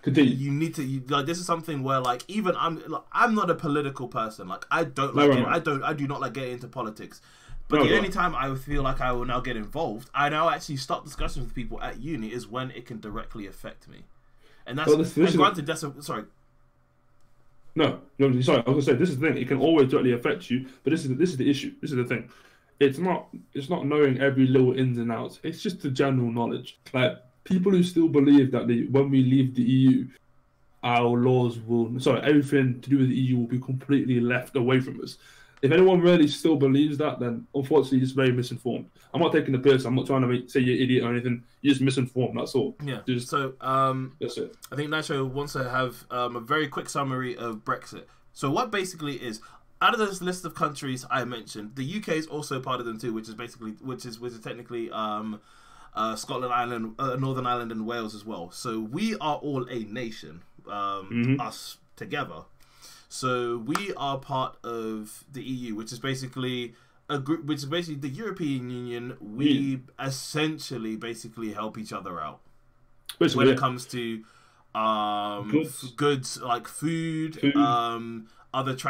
Continue. You need to like. This is something where like even I'm not a political person. Like I don't like I do not like getting into politics. But the only time I feel like I will now get involved, I now actually start discussions with people at uni is when it can directly affect me. And that's granted. Sorry. No, sorry. I was gonna say this is the thing. It can always directly affect you, but this is the issue. This is the thing. It's not knowing every little ins and outs. It's just the general knowledge. Like people who still believe that when we leave the EU, our laws everything to do with the EU will be completely left away from us. If anyone really still believes that, then unfortunately, it's very misinformed. I'm not taking the piss. I'm not trying to say you're an idiot or anything. You're just misinformed. That's all. Yeah. That's it. I think Nacho wants to have a very quick summary of Brexit. So what basically is out of this list of countries I mentioned, the UK is also part of them too, which is technically Scotland, Ireland, Northern Ireland, and Wales as well. So we are all a nation, us together. So we are part of the EU, which is basically a group, which is basically the European Union. We essentially basically help each other out when it comes to goods like food.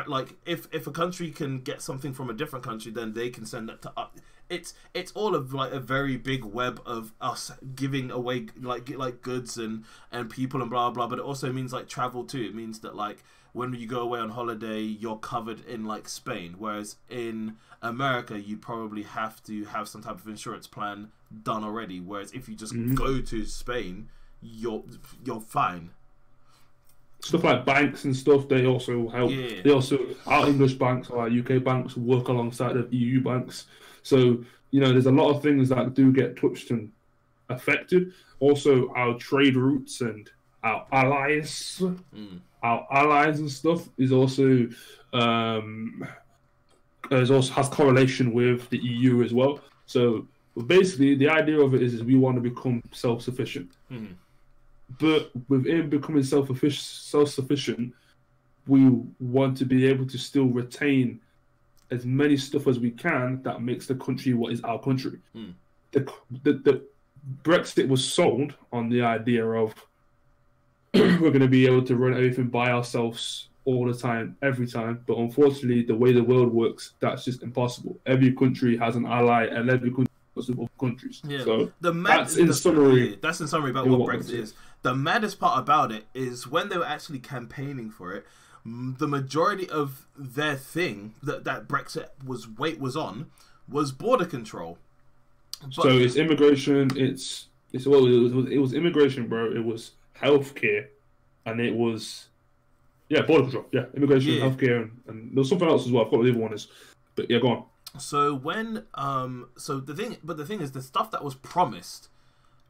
Like if a country can get something from a different country, then they can send that to us. It's all of like a very big web of us giving away like goods and people and blah blah. But it also means like travel too. It means that like when you go away on holiday, you're covered in like Spain, whereas in America you probably have to have some type of insurance plan done already. Whereas if you just go to Spain, you're fine. Stuff like banks and stuff, they also help. Yeah. They also, our English banks or our UK banks work alongside of EU banks. So, there's a lot of things that do get touched and affected. Also, our trade routes and our allies, and stuff is also has correlation with the EU as well. So basically, the idea of it is we want to become self-sufficient. But within becoming self-sufficient, we want to be able to still retain as many stuff as we can that makes the country what is our country. The Brexit was sold on the idea of we're going to be able to run everything by ourselves all the time, every time. But unfortunately, the way the world works, that's just impossible. Every country has an ally, and every country has other countries. Yeah. So that's in summary about what Brexit is. The maddest part about it is when they were actually campaigning for it, the majority of their thing that Brexit was on was border control. But, so it's immigration. It was immigration, bro. It was healthcare, and it was border control. Yeah, immigration, healthcare, and there was something else as well. I forgot what the other one is, but yeah, go on. So when the thing is, the stuff that was promised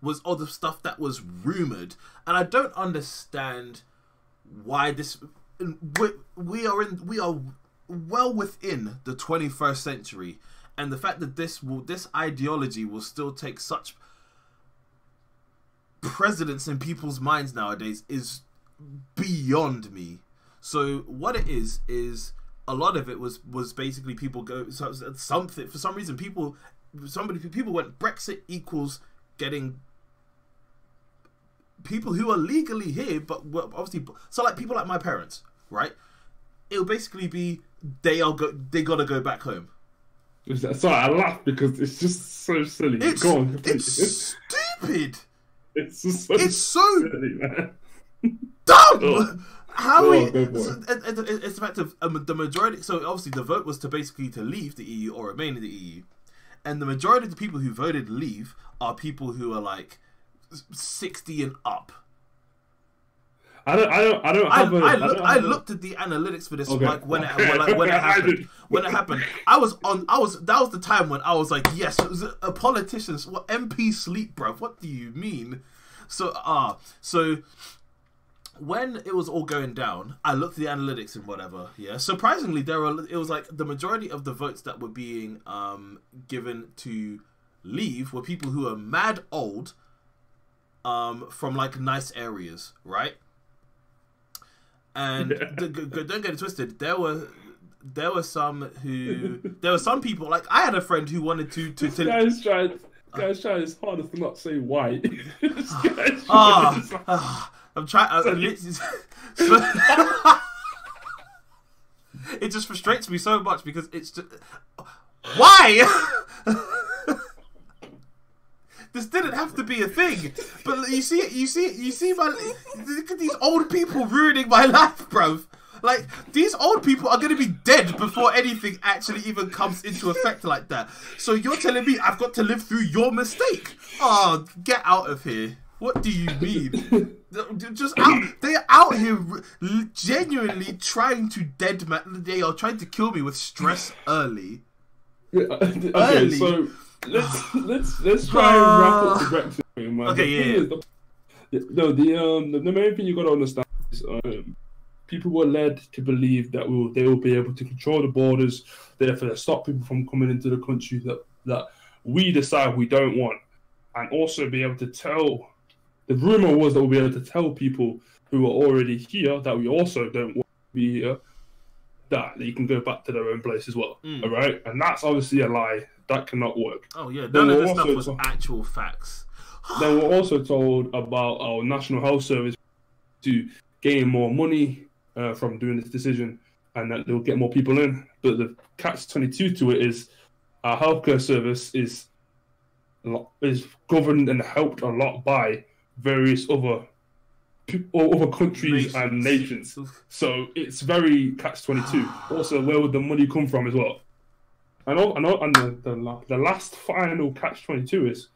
was all the stuff that was rumored, and I don't understand why this. We are well within the 21st century, and the fact that this ideology will still take such precedence in people's minds nowadays is beyond me. So what it is a lot of it was basically people go something for some reason people went Brexit equals getting people who are legally here, but obviously, so like people like my parents, right? It'll basically be they gotta go back home. Sorry, I laugh because it's just so silly. It's stupid. It's so silly, man. Dumb. It's the fact of the majority. So obviously, the vote was to leave the EU or remain in the EU, and the majority of the people who voted leave are people who are like 60 and up. I looked at the analytics for this, like when it happened. That was the time when I was like, yes, it was a politicians. What MP sleep, bro? What do you mean? So when it was all going down, I looked at the analytics and whatever. Yeah, surprisingly, it was like the majority of the votes that were being given to leave were people who are mad old, from like nice areas, right? And don't get it twisted. There were some people, like I had a friend who wanted to Guy's trying his hardest to not say white. I'm trying. It just frustrates me so much because it's just why. This didn't have to be a thing, but you see, look at these old people ruining my life, bro. Like, these old people are going to be dead before anything actually even comes into effect like that. So you're telling me I've got to live through your mistake? Oh, get out of here. What do you mean? They're out here genuinely trying to they are trying to kill me with stress early. Okay, so let's try and wrap up the Brexit thing, man. Okay, the main thing you got to understand is people were led to believe that they will be able to control the borders, therefore stop people from coming into the country that we decide we don't want, and also be able to tell. The rumor was that we'll be able to tell people who are already here that we also don't want to be here, that they can go back to their own place as well. All right, and that's obviously a lie. That cannot work. Oh yeah, none of this stuff was actual facts. Then we're also told about our National Health Service to gain more money from doing this decision, and that they'll get more people in. But the catch-22 to it is our healthcare service is governed and helped a lot by various other countries and nations. So it's very catch-22. Also, where would the money come from as well? And the last final catch-22 is,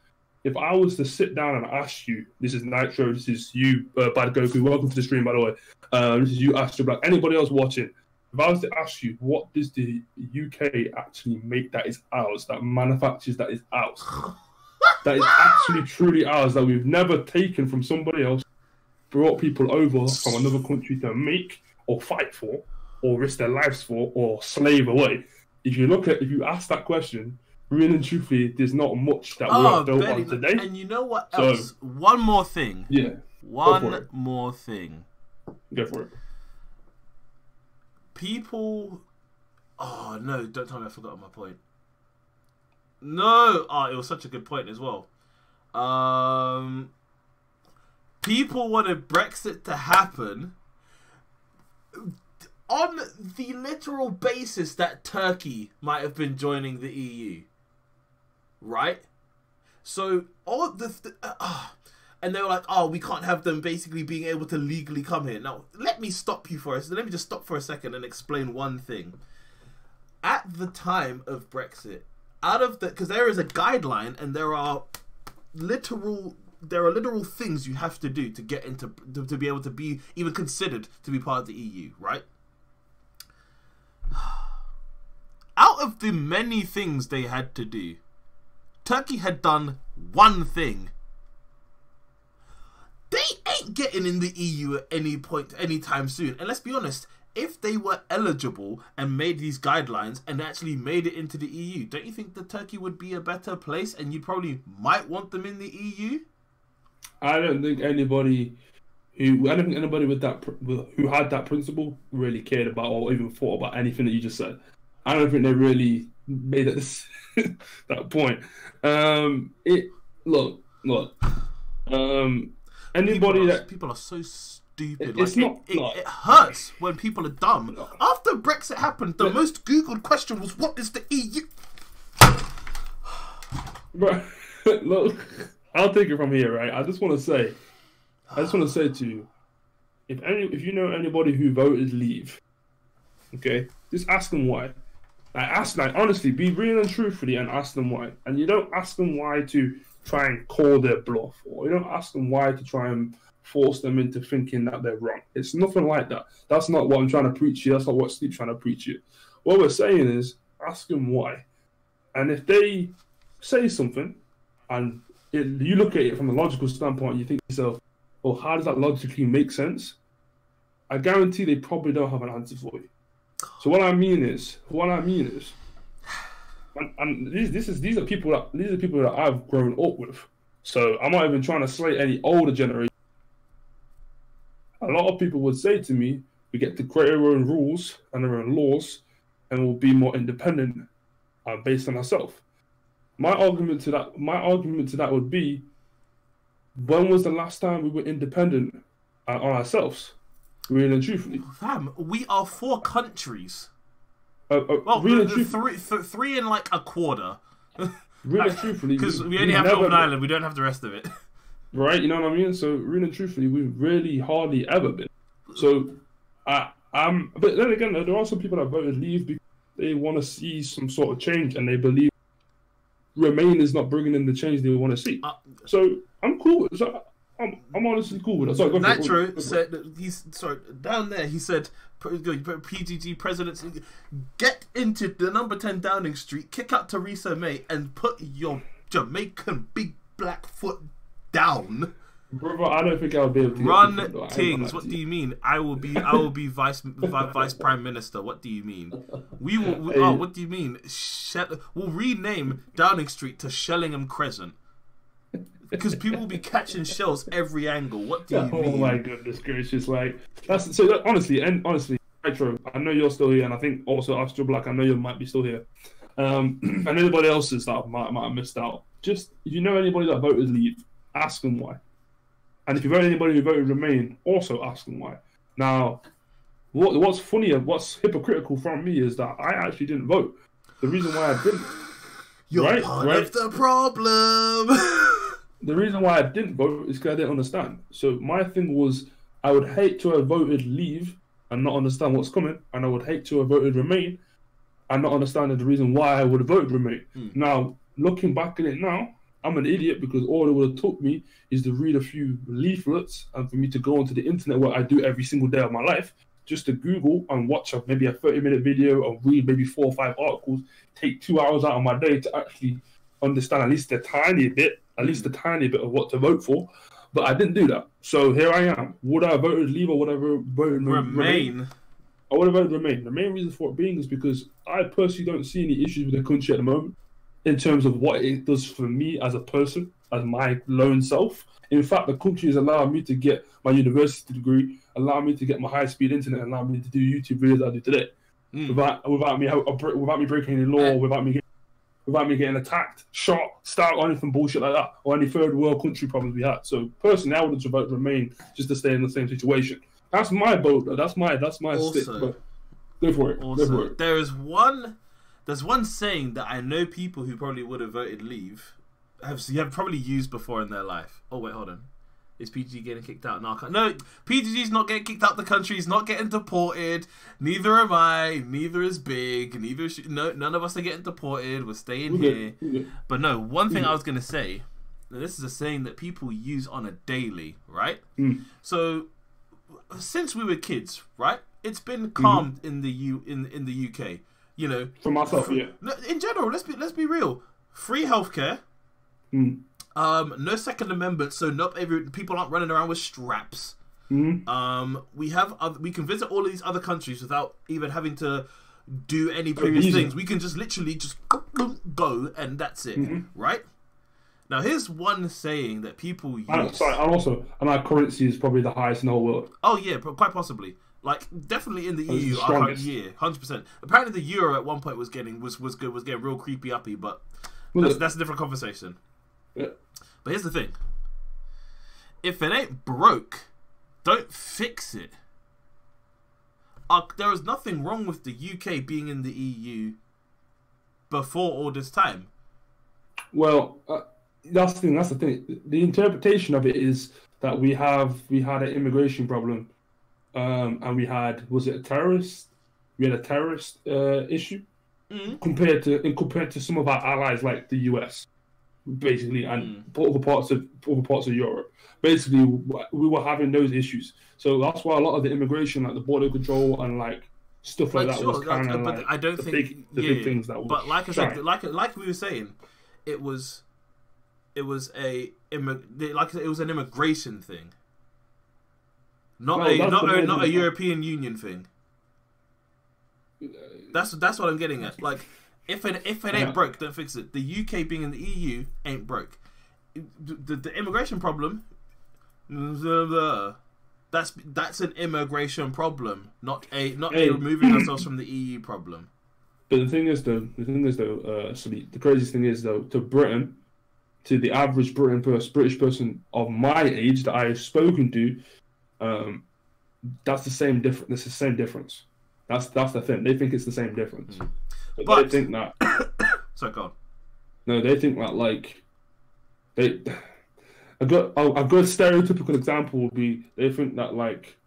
if I was to sit down and ask you, this is Nitro, this is you, Bad Goku, welcome to the stream, by the way. This is you, Astro Black. Anybody else watching, if I was to ask you, what does the UK actually make that is ours, that manufactures that is ours? That is actually truly ours, that we've never taken from somebody else, brought people over from another country to make or fight for, or risk their lives for, or slave away. If you ask that question, really and truthfully, there's not much that we're built on today. And you know what else? One more thing. Yeah. One more thing. Go for it. people. Oh no! Don't tell me I forgot my point. No, it was such a good point as well. People wanted Brexit to happen on the literal basis that Turkey might have been joining the EU, right? So all and they were like, "Oh, we can't have them basically being able to legally come here." Now, let me stop you for a second. Let me just stop for a second and explain one thing. At the time of Brexit, because there is a guideline and there are literal things you have to do to get into to be able to be even considered to be part of the EU, right? Out of the many things they had to do, Turkey had done one thing. They ain't getting in the EU at any point anytime soon. And let's be honest, if they were eligible and made these guidelines and actually made it into the EU, don't you think that Turkey would be a better place and you probably might want them in the EU? I don't think anybody who with that who had that principle really cared about or even thought about anything that you just said. I don't think they really made it that point. Anybody people are so stupid. It hurts when people are dumb. After Brexit happened, the most Googled question was, "What is the EU?" Right. Look, I'll take it from here, right? I just want to say to you, if you know anybody who voted leave, okay, just ask them why. Honestly, be real and truthfully and ask them why. And you don't ask them why to try and call their bluff, or you don't ask them why to try and force them into thinking that they're wrong. It's nothing like that. That's not what I'm trying to preach here. That's not what Sleep's trying to preach here. What we're saying is, ask them why. And if they say something, and you look at it from a logical standpoint, you think to yourself, well, how does that logically make sense? I guarantee they probably don't have an answer for you. So what I mean is, and these are people that I've grown up with. So I'm not even trying to slate any older generation. A lot of people would say to me, we get to create our own rules and our own laws, and we'll be more independent based on ourselves. My argument to that would be, when was the last time we were independent on ourselves? Really and truthfully. Fam, we are 4 countries. Really and truthfully. Three and like a quarter. Really and truthfully. Because we only have Northern Ireland, we don't have the rest of it. Right, you know what I mean? So, really and truthfully, we've really hardly ever been. So, but then again, there are some people that voted leave because they want to see some sort of change and they believe Remain is not bringing in the change they want to see. So, I'm cool with it. I'm honestly cool with it. Sorry, Nitro said, down there, he said, PGG presidents, get into the number 10 Downing Street, kick out Theresa May, and put your Jamaican big black foot down. Brother, I don't think I'll be able to run things. What do you mean? I will be vice prime minister. What do you mean? What do you mean? We'll rename Downing Street to Shellingham Crescent. Because people will be catching shells every angle. What do you mean? Oh my goodness gracious! Honestly, Nitro, I know you're still here, and I think also Astro Black, I know you might be still here. And anybody else's that might have missed out. Just if you know anybody that voted leave, ask them why. And if you know anybody who voted Remain, also ask them why. Now, what's funny and what's hypocritical from me is that I actually didn't vote. The reason why I didn't. You're part of the problem. The reason why I didn't vote is because I didn't understand. So my thing was, I would hate to have voted leave and not understand what's coming, and I would hate to have voted Remain and not understand the reason why I would have voted Remain. Now, looking back at it now, I'm an idiot because all it would have took me is to read a few leaflets and for me to go onto the internet, where I do every single day of my life, just to Google and watch maybe a 30-minute video or read maybe 4 or 5 articles, take 2 hours out of my day to actually understand at least a tiny bit of what to vote for. But I didn't do that. So here I am. Would I have voted leave or would I have voted Remain? I would have voted Remain. The main reason for it being is because I personally don't see any issues with the country at the moment in terms of what it does for me as a person. as my lone self. In fact, the country has allowed me to get my university degree, allowed me to get my high-speed internet, allowed me to do YouTube videos I do today, without me breaking any law, without me getting attacked, shot, stabbed, or anything bullshit like that, or any third world country problems we had. So personally, I would have remained just to stay in the same situation. That's my boat. That's my stick. But go for it. Also, go for it. There's one saying that I know people who probably would have voted leave have probably used before in their life. Oh wait, hold on. Is PGG getting kicked out? No, PGG's not getting kicked out the country. He's not getting deported. Neither am I. Neither is Big. None of us are getting deported. We're staying here. But no, one thing I was gonna say. This is a saying that people use on a daily, right? So since we were kids, right? It's been calm in the UK. You know, for myself, yeah. In general, let's be real. Free healthcare. No Second Amendment, so not people aren't running around with straps. We can visit all of these other countries without even having to do any previous things. We can just literally just go and that's it, right? Now here's one saying that people use. And our currency is probably the highest in the whole world. Oh yeah, quite possibly. Like definitely in the EU, 100%. Apparently the euro at one point was getting real creepy uppy, but that's a different conversation. Yeah. But here's the thing: if it ain't broke, don't fix it. There is nothing wrong with the UK being in the EU before all this time. Well, that's the thing. That's the thing. The interpretation of it is that we had an immigration problem, and we had a terrorist? We had a terrorist issue compared to some of our allies like the US. Basically, and other parts of Europe. Basically, we were having those issues, so that's why a lot of the immigration, like the border control and like stuff like that, was kind of like I don't the think big things that. But like I said, like we were saying, it was an immigration thing, not a European Union thing. That's what I'm getting at. Like. If it ain't broke, don't fix it. The UK being in the EU ain't broke. The immigration problem, that's an immigration problem, not a removing ourselves from the EU problem. But the thing is though, Sleep, the craziest thing is though, to the average British person of my age that I have spoken to, that's the same difference. It's the same difference. That's the thing. They think it's the same difference. But they think that. So go on. No, they think that like a good stereotypical example would be they think that like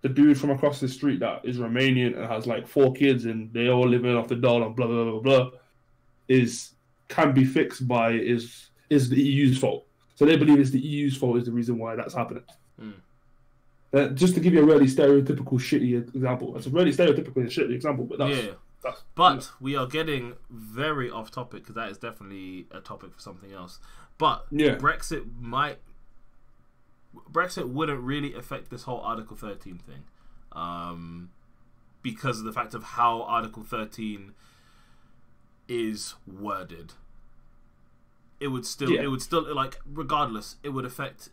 the dude from across the street that is Romanian and has like 4 kids and they all living off the dole and blah blah blah blah can be fixed by is the EU's fault. So they believe it's the EU's fault is the reason why that's happening. Just to give you a really stereotypical shitty example. It's a really stereotypical and shitty example, but that's we are getting very off topic because that is definitely a topic for something else. But Brexit wouldn't really affect this whole Article 13 thing, because of the fact of how Article 13 is worded. It would still like regardless, it would affect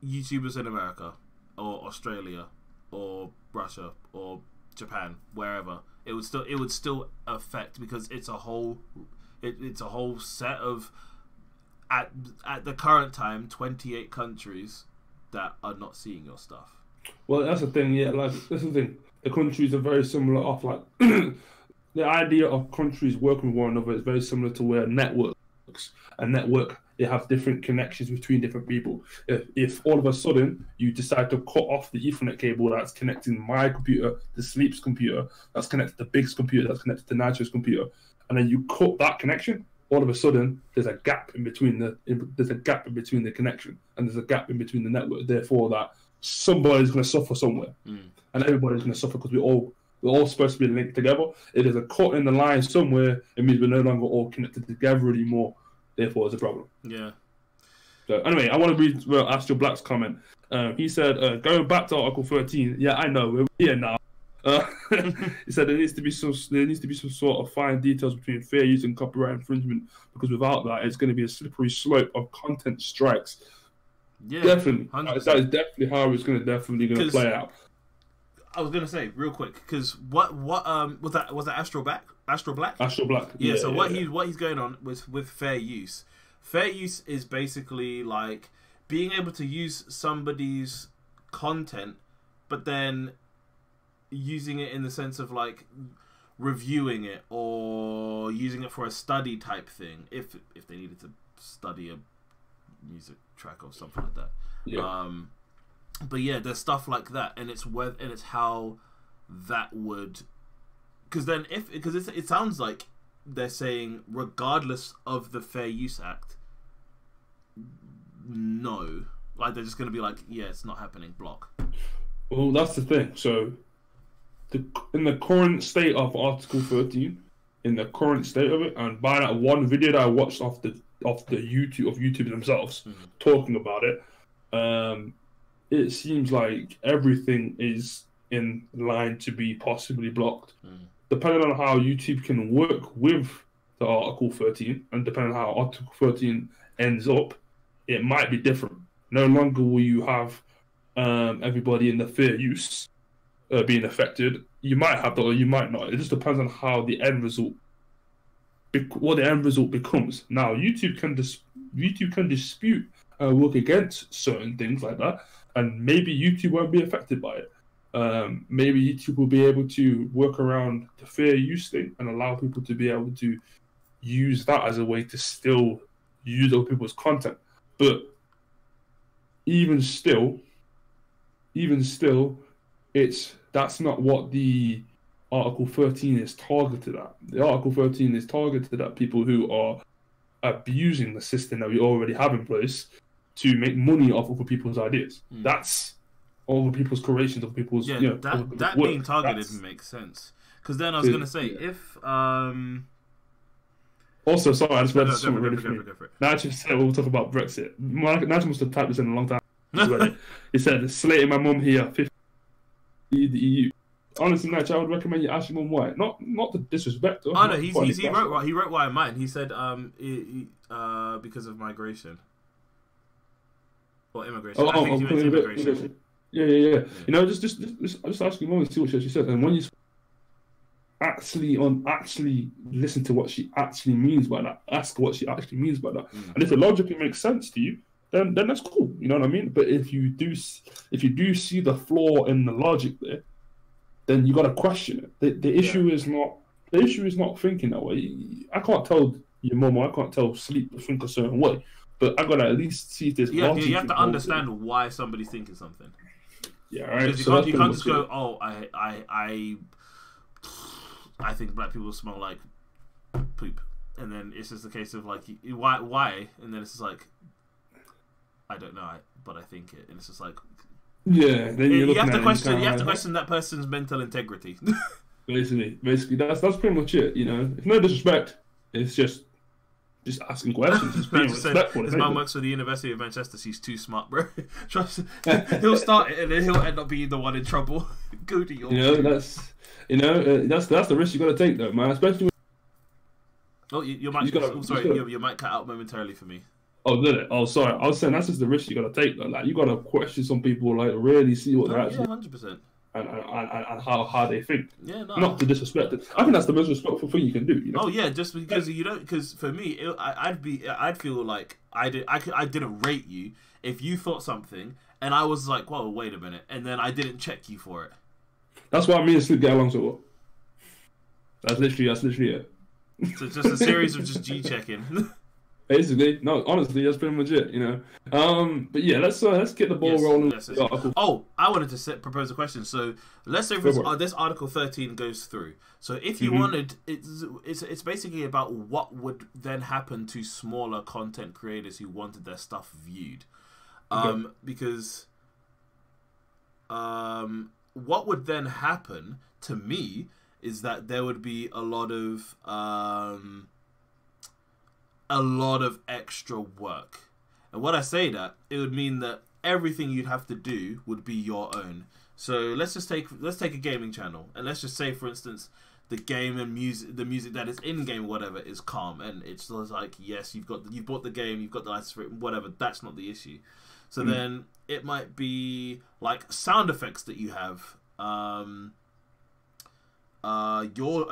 YouTubers in America or Australia or Russia or Japan, wherever. It would still affect because it's a whole set of at the current time 28 countries that are not seeing your stuff. Well, that's the thing, like that's the thing. The countries are very similar off like the idea of countries working with one another is very similar to where networks a network. They have different connections between different people. If all of a sudden you decide to cut off the Ethernet cable that's connecting my computer, the Sleep's computer, that's connected to Big's computer, that's connected to Nitro's computer, and then you cut that connection, all of a sudden there's a gap in between the connection, and there's a gap in between the network. Therefore, that somebody's going to suffer somewhere, and everybody's going to suffer because we're all supposed to be linked together. If there's a cut in the line somewhere, it means we're no longer all connected together anymore. Therefore, it's a problem. Yeah. So anyway, I want to read Astro Black's comment. He said, going back to Article 13, yeah, I know, we're here now. He said there needs to be some sort of fine details between fair use and copyright infringement, because without that, it's going to be a slippery slope of content strikes. Yeah, definitely. 100%. That is definitely how it's going to play out. I was gonna say real quick, because what was that Astro Black? Astro Black. Yeah. So what he's going on with fair use. Fair use is basically like being able to use somebody's content, but then using it in the sense of like reviewing it or using it for a study type thing. If they needed to study a music track or something like that. Yeah. But yeah, there's stuff like that, and it's how that would, because it sounds like they're saying regardless of the Fair Use Act, no, like they're just gonna be like, yeah, it's not happening, block. Well, that's the thing. So, in the current state of Article 13, in the current state of it, and by that one video that I watched off the YouTube themselves talking about it, it seems like everything is in line to be possibly blocked. Depending on how YouTube can work with the Article 13, and depending on how Article 13 ends up, it might be different. No longer will you have everybody in the fair use being affected. You might have that, or you might not. It just depends on how the end result, what the end result becomes. Now, YouTube can dispute work against certain things like that, and maybe YouTube won't be affected by it. Maybe YouTube will be able to work around the fair use thing and allow people to be able to use that as a way to still use other people's content. But even still, that's not what the Article 13 is targeted at. The Article 13 is targeted at people who are abusing the system that we already have in place to make money off other people's ideas. That's all the people's creations, of people's that being targeted makes sense. Because then I was gonna say if also, sorry, I just read something really funny. Nigel said we'll talk about Brexit. Nigel must have typed this in a long time. He said, "Slating my mum here, 50 the EU." Honestly, Nigel, I would recommend you ask your mum why. Not to disrespect her. Oh no, he wrote why in mine. He said because of migration. Or immigration. I think he meant immigration. Yeah. You know, just ask your mum and see what she said. And when you actually listen to what she actually means by that, ask what she actually means by that. And if it logically makes sense to you, then that's cool. You know what I mean? But if you do see the flaw in the logic there, then you got to question it. The issue is not thinking that way. I can't tell your mum, or I can't tell Sleep to think a certain way. But I gotta at least see if there's logic. You have to understand why somebody's thinking something. Yeah, right. Because you can't just go, oh, I think black people smell like poop, and then it's just a case of like, why? And then it's just like, I don't know, but I think it, and it's just like, yeah. Then you have to question. You have to question that person's mental integrity. basically, that's pretty much it. You know, if no disrespect, it's just asking questions. Just being respectful. His mum works for the University of Manchester. She's too smart, bro. Trust. He'll start it, and then he'll end up being the one in trouble. Go to your. That's the risk you got to take, though, man. Especially. Your mic. Your mic cut out momentarily for me. Oh, did it? Oh, sorry. I was saying that's just the risk you got to take, though. Like, you got to question some people, like really see what they're actually. 100%. And how they think. Yeah, no. Not to disrespect it. I think that's the most respectful thing you can do. You know? Oh yeah, just because you don't. Because for me, I'd feel like I didn't rate you if you thought something and I was like, whoa, wait a minute, and then I didn't check you for it. That's why me and Sleep get along so well. That's literally it. So just a series of just G checking. Basically, no, honestly, that's pretty much it, you know. But yeah, let's get the ball rolling. Oh, I wanted to propose a question. So let's say this Article 13 goes through. So if you wanted, it's basically about what would then happen to smaller content creators who wanted their stuff viewed, because what would then happen to me is that there would be a lot of extra work. And when I say that, it would mean that everything you'd have to do would be your own. So let's take a gaming channel, and let's just say, for instance, the game and the music that is in game, whatever, is calm, and it's like, yes, you've bought the game, you've got the license for it, whatever. That's not the issue. So then it might be like sound effects that you have, your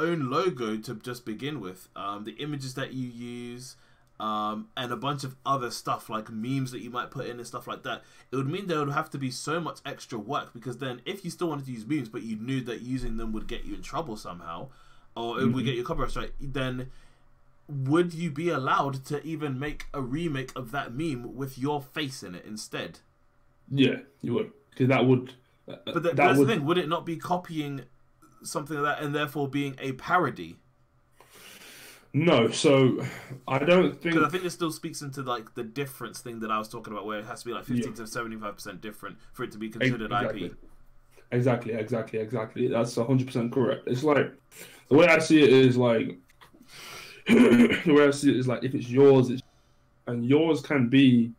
own logo to just begin with, the images that you use. And a bunch of other stuff like memes that you might put in and stuff like that. It would mean there would have to be so much extra work, because then if you still wanted to use memes but you knew that using them would get you in trouble somehow, or it would get your copyright strike, then would you be allowed to even make a remake of that meme with your face in it instead? Yeah, you would, because that would. But that's the thing. Would it not be copying something like that and therefore being a parody? No, so I don't think, because I think this still speaks into like the difference thing that I was talking about, where it has to be like 15 to 75% different for it to be considered IP. Exactly. That's 100% correct. It's like, the way I see it is like, if it's yours, and yours can be.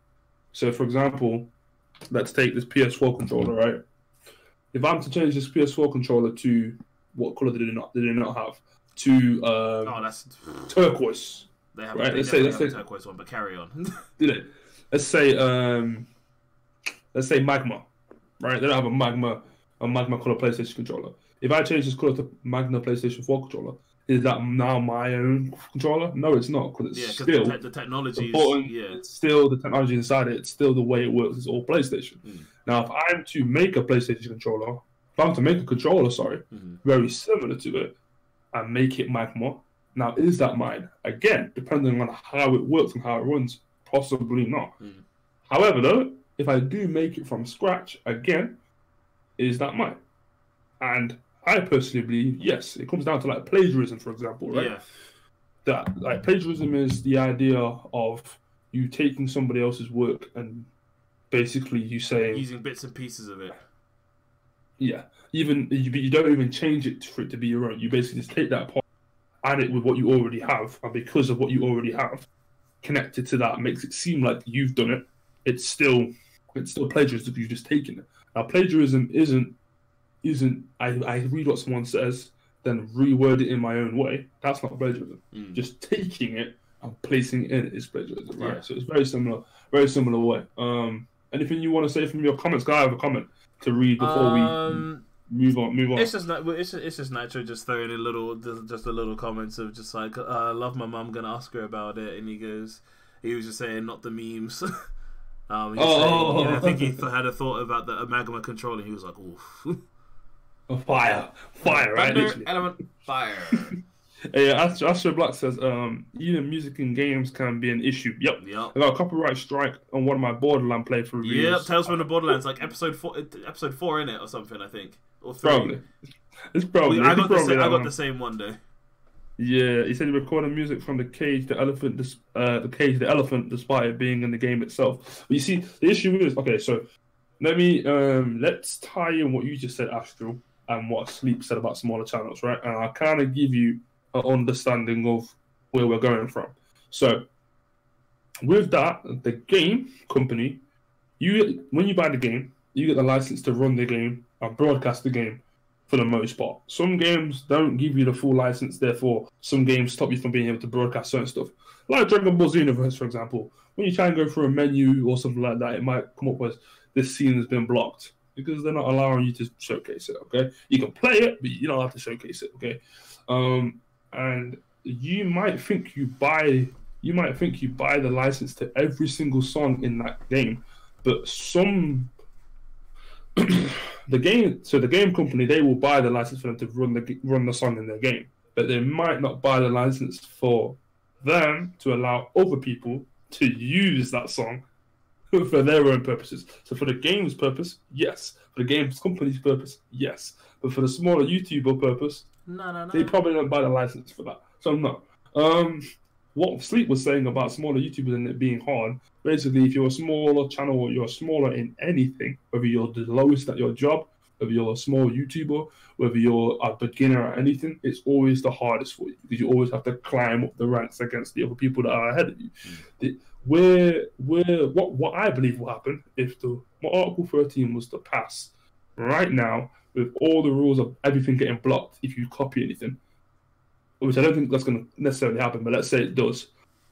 So, for example, let's take this PS4 controller, right? If I'm to change this PS4 controller to, what color did it not have? To that's turquoise. They have, right? Let's say a turquoise one, but carry on. Did it? Let's say magma, right? They don't have a magma color PlayStation controller. If I change this color to magma PlayStation 4 controller, is that now my own controller? No, it's not, because it's still the technology. It's still the technology inside it. It's still the way it works. It's all PlayStation. Now, if I'm to make a PlayStation controller, very similar to it, and make it magma. Now, is that mine? Again, depending on how it works and how it runs, possibly not. However, though, if I do make it from scratch, again, is that mine? And I personally believe, yes, it comes down to like plagiarism, for example, right? Yeah. That like plagiarism is the idea of you taking somebody else's work and basically you saying, using bits and pieces of it. Yeah. Even you don't even change it for it to be your own. You basically just take that part, add it with what you already have, and because of what you already have, connected to that makes it seem like you've done it. It's still plagiarism if you've just taken it. Now, plagiarism isn't I read what someone says, then reword it in my own way. That's not plagiarism. Just taking it and placing it in is plagiarism, right? Yeah. So it's very similar way. Anything you want to say from your comments? Guy, I have a comment to read before we move on. It's just natural, just throwing in little comments of just like, I love my mum, gonna ask her about it, and he was just saying not the memes. Saying, I think he had a thought about the magma controller. He was like, oof. Fire, right? Thunder, element, fire. Yeah, Astro Black says, even music in games can be an issue. Yep. I got a copyright strike on one of my Borderlands playthroughs. Yep, Tales from the Borderlands, like episode 4 in it or something, I think, or 3. Probably. It's probably. I got the same one day. Yeah, he said he recorded music from the cage, the elephant, despite it being in the game itself. But you see, the issue is, okay, so let's tie in what you just said, Astro, and what Sleep said about smaller channels, right? And I'll kind of give you an understanding of where we're going from. So, with that, the game company, when you buy the game, you get the license to run the game and broadcast the game for the most part. Some games don't give you the full license, therefore some games stop you from being able to broadcast certain stuff. Like Dragon Ball Xenoverse, for example. When you try and go through a menu or something like that, it might come up with, this scene has been blocked, because they're not allowing you to showcase it, okay? You can play it, but you don't have to showcase it, okay? And you might think you buy the license to every single song in that game, but the game company, they will buy the license for them to run the song in their game, but they might not buy the license for them to allow other people to use that song for their own purposes. So for the game's purpose, yes. For the game's company's purpose, yes. But for the smaller YouTuber purpose, no. They probably don't buy the license for that. So no. What Sleep was saying about smaller YouTubers and it being hard, basically, if you're a smaller channel or you're smaller in anything, whether you're the lowest at your job, whether you're a small YouTuber, whether you're a beginner at anything, it's always the hardest for you, because you always have to climb up the ranks against the other people that are ahead of you. What I believe will happen if Article 13 was to pass, right now, with all the rules of everything getting blocked if you copy anything, which I don't think that's going to necessarily happen, but let's say it does,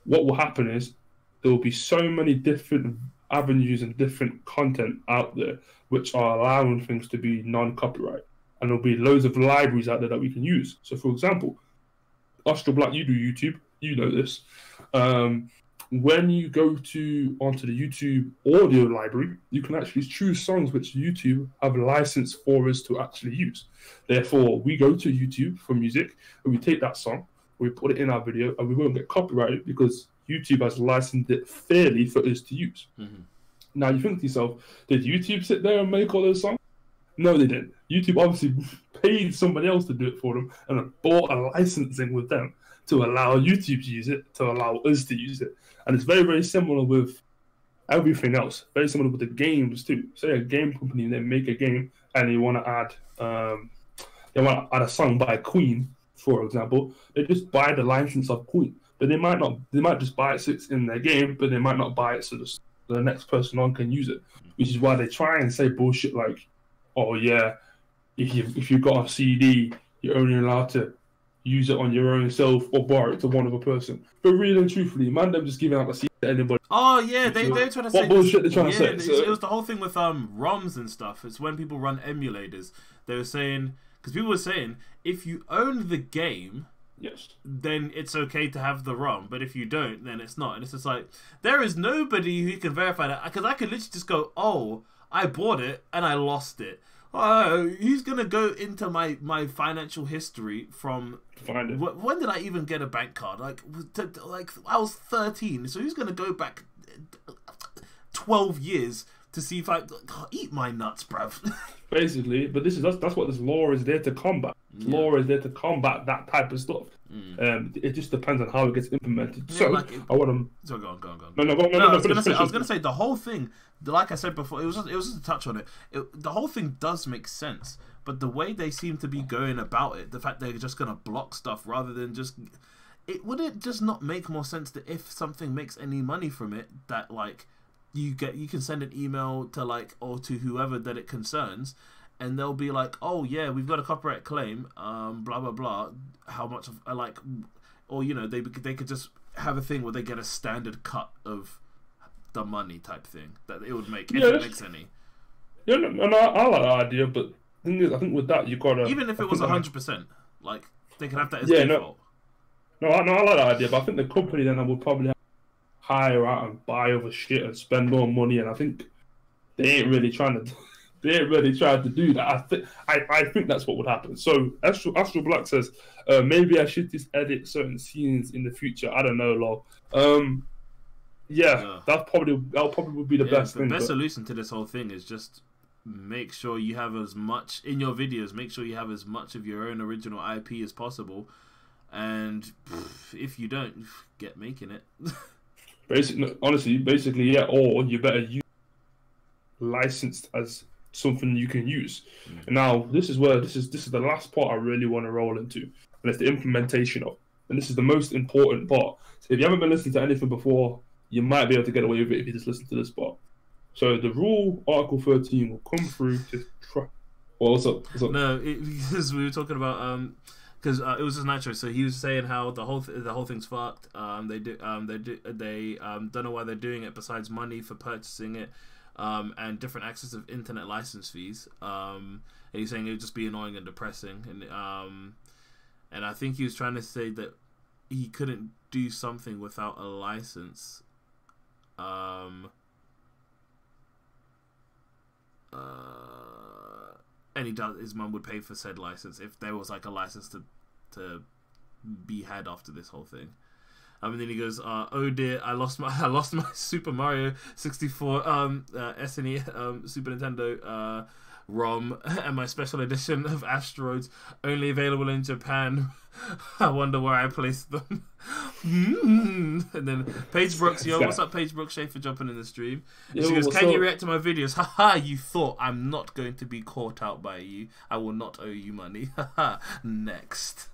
what will happen is there will be so many different avenues and different content out there which are allowing things to be non-copyright. And there'll be loads of libraries out there that we can use. So, for example, Astro Black, you do YouTube, you know this. When you go onto the YouTube audio library, you can actually choose songs which YouTube have licensed for us to actually use. Therefore, we go to YouTube for music, and we take that song, we put it in our video, and we won't get copyrighted because YouTube has licensed it fairly for us to use. Mm-hmm. Now, you think to yourself, did YouTube sit there and make all those songs? No, they didn't. YouTube obviously paid somebody else to do it for them and bought a licensing with them to allow YouTube to use it, to allow us to use it. And it's very, very similar with everything else. Very similar with the games too. Say a game company, they make a game and they want to add a song by Queen, for example. They just buy the license of Queen. But they might just buy it so it's in their game, but they might not buy it so the next person on can use it. Which is why they try and say bullshit like, oh yeah, if you've got a CD, you're only allowed to use it on your own self or borrow it to one other person. But really and truthfully, man, them just giving out the CD to anybody. Oh yeah, they're trying to say what bullshit they're trying to say. So. It was the whole thing with ROMs and stuff. It's when people run emulators. They were saying, because people were saying, if you own the game, yes, then it's okay to have the ROM, but if you don't, then it's not. And it's just like, there is nobody who can verify that, because I could literally just go, oh, I bought it and I lost it. Who's gonna go into my financial history from find it? When did I even get a bank card? Like I was 13, so who's gonna go back 12 years to see if I eat my nuts, bruv? Basically, but that's what this law is there to combat. Yeah. Law is there to combat that type of stuff. It just depends on how it gets implemented. Yeah, so I want to. So go on. No, I was gonna say the whole thing. Like I said before, it was just a touch on it. The whole thing does make sense, but the way they seem to be going about it, the fact they're just gonna block stuff rather than just. Would it just not make more sense that if something makes any money from it, that like you can send an email to or to whoever that it concerns, and they'll be like, oh yeah, we've got a copyright claim, blah blah blah. How much of or they could just have a thing where they get a standard cut of the money type thing that it would make if it makes any. Yeah, no, I like that idea, but the thing is, I think with that you gotta even if it was 100%, like they can have that as default. No, I like that idea, but I think the company then would probably hire out and buy other shit and spend more money, and I think they ain't really trying to do that. I think that's what would happen. So Astro Black says, maybe I should just edit certain scenes in the future. I don't know, lol. Yeah, that'll probably be the best thing. The best solution to this whole thing is just make sure you have as much in your videos. Make sure you have as much of your own original IP as possible, and if you don't, get making it. Basically, yeah. Or you better use licensed as something you can use. Now, this is the last part I really want to roll into, and it's the implementation of. And this is the most important part. So if you haven't been listening to anything before, you might be able to get away with it if you just listen to this part. So the rule, Article 13, will come through to try. Well, what's up? No, because we were talking about because it was just natural. So he was saying how the whole thing's fucked. They don't know why they're doing it besides money for purchasing it, and different access of internet license fees. And he's saying it would just be annoying and depressing. And I think he was trying to say that he couldn't do something without a license. And his mum would pay for said license if there was like a license to be had after this whole thing. And then he goes, "Oh dear, I lost my Super Mario 64 SNES Super Nintendo ROM and my special edition of Asteroids, only available in Japan. I wonder where I placed them." And then Paige Brooks, what's up, Paige Brooks? Shay for jumping in the stream. And she goes, "Can you react to my videos? Haha, you thought I'm not going to be caught out by you. I will not owe you money. Haha, next."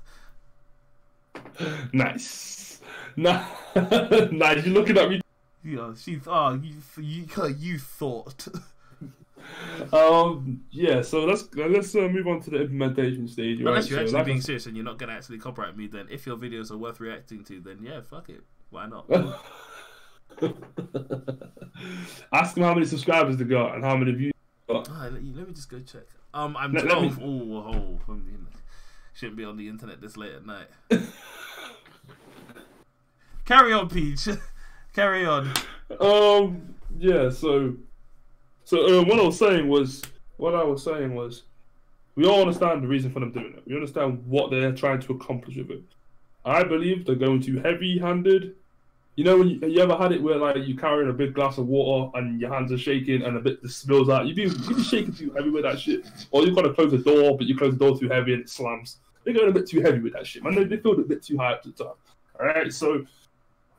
Nice. Nice. You're looking at me. Yeah, you thought. Yeah. So let's move on to the implementation stage. Right? Unless you're So, actually like being serious and you're not gonna actually copyright me, then if your videos are worth reacting to, then yeah, fuck it. Why not? Ask him how many subscribers they got and how many views they got. Let me just go check. I'm 12. Shouldn't be on the internet this late at night. Carry on, Peach. Carry on. Yeah. So what I was saying was, we all understand the reason for them doing it. We understand what they're trying to accomplish with it. I believe they're going too heavy-handed. You know, when you ever had it where like you carrying a big glass of water and your hands are shaking and a bit spills out? You be shaking too heavy with that shit. Or you've got to close the door, but you close the door too heavy and it slams. They're going a bit too heavy with that shit, man. They feel a bit too high up to the top. All right, so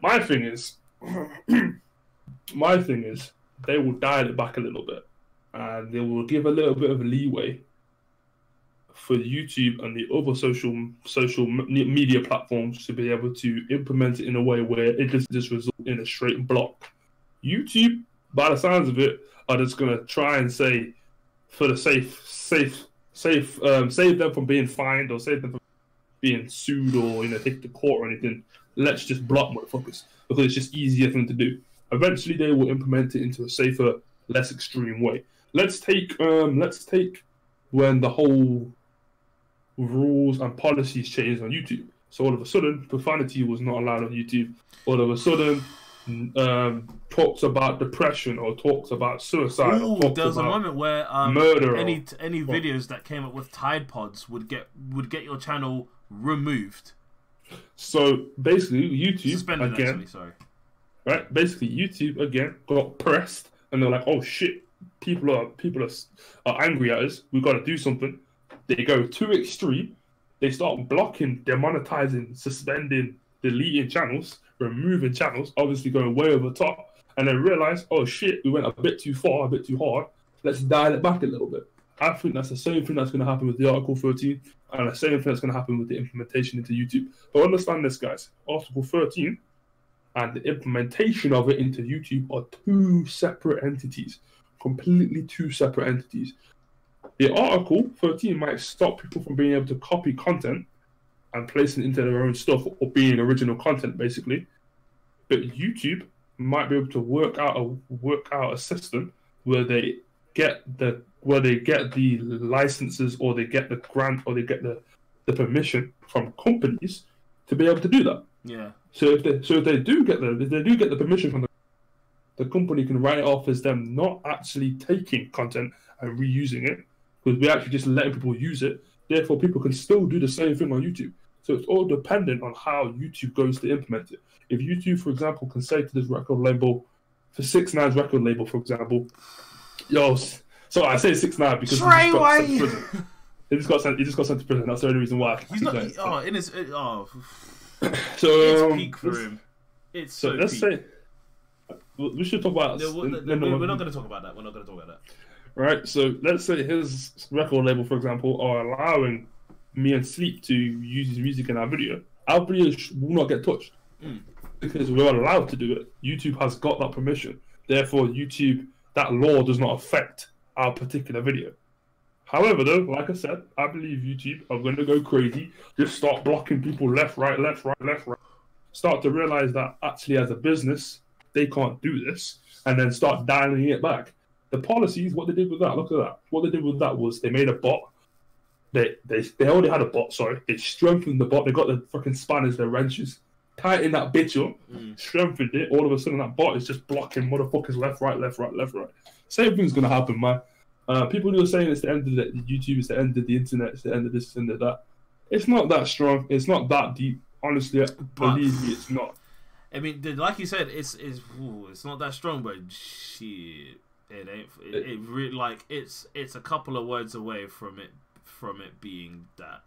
my thing is, they will dial it back a little bit, and they will give a little bit of a leeway for YouTube and the other social media platforms to be able to implement it in a way where it doesn't just result in a straight block. YouTube, by the sounds of it, are just gonna try and say, for the save them from being fined or save them from being sued or take to court or anything. Let's just block motherfuckers because it's just easier for them to do. Eventually, they will implement it into a safer, less extreme way. Let's take when the whole rules and policies changed on YouTube. So all of a sudden, profanity was not allowed on YouTube. All of a sudden, talks about depression or talks about suicide. Ooh, there was a moment where murder. Any videos that came up with Tide Pods would get your channel removed. So basically, YouTube suspended again. Actually, sorry. Right, basically YouTube again got pressed, and they're like, "Oh shit, people are angry at us. We've got to do something." They go too extreme. They start blocking, demonetizing, suspending, deleting channels, removing channels, obviously going way over the top, and then realize, "Oh shit, we went a bit too far, a bit too hard. Let's dial it back a little bit." I think that's the same thing that's going to happen with the Article 13, and the same thing that's going to happen with the implementation into YouTube. But understand this, guys. Article 13 and the implementation of it into YouTube are two separate entities, completely two separate entities. The Article 13 might stop people from being able to copy content and place it into their own stuff or being original content, basically. But YouTube might be able to work out a system where they get the licenses or they get the grant or they get the permission from companies to be able to do that. Yeah. So if they do get the permission from the company can write it off as them not actually taking content and reusing it, because we're actually just letting people use it. Therefore, people can still do the same thing on YouTube. So it's all dependent on how YouTube goes to implement it. If YouTube, for example, can say to this record label, for 6ix9ine's record label, for example, yo, so I say 6ix9ine because he just got sent to prison. That's the only reason why. He's not. So it's peak for him. It's so let's peak. say we should talk about. We're not going to talk about that. We're not going to talk about that. Right. So let's say his record label, for example, are allowing me and Sleep to use his music in our video. Our video will not get touched because we're allowed to do it. YouTube has got that permission. Therefore, YouTube, that law does not affect our particular video. However, though, like I said, I believe YouTube are going to go crazy. Just start blocking people left, right. Start to realize that actually as a business, they can't do this. And then start dialing it back. The policies, what they did with that, look at that. What they did with that was they made a bot. They already had a bot, sorry. They strengthened the bot. They got the fucking spanners, the wrenches. Tightened that bitch up. Strengthened it. All of a sudden, that bot is just blocking motherfuckers left, right. Same thing's going to happen, man. People who are saying it's the end of the YouTube, it's the end of the internet, it's the end of this, it's the end of that. It's not that strong. It's not that deep. Honestly, believe me, it's not. I mean, like you said, it's not that strong, but shit, it ain't. It really like it's a couple of words away from it being that.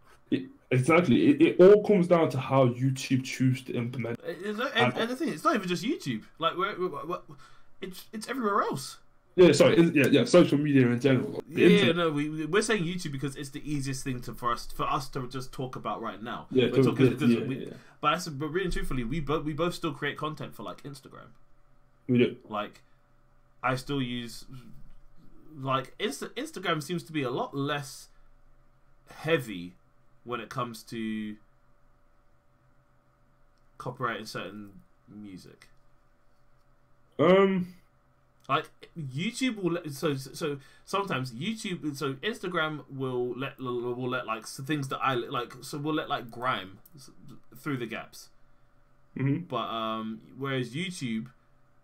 Exactly. It all comes down to how YouTube choose to implement it. And the thing, it's not even just YouTube. Like it's everywhere else. Yeah, sorry. Yeah. Social media in general. We're saying YouTube because it's the easiest thing for us to just talk about right now. Yeah, but really, truthfully, we both still create content for like Instagram. We do. Like, I still use like Instagram seems to be a lot less heavy when it comes to copyrighting certain music. Like YouTube will sometimes YouTube Instagram will let like things that I like, so we'll let like grime through the gaps. But whereas YouTube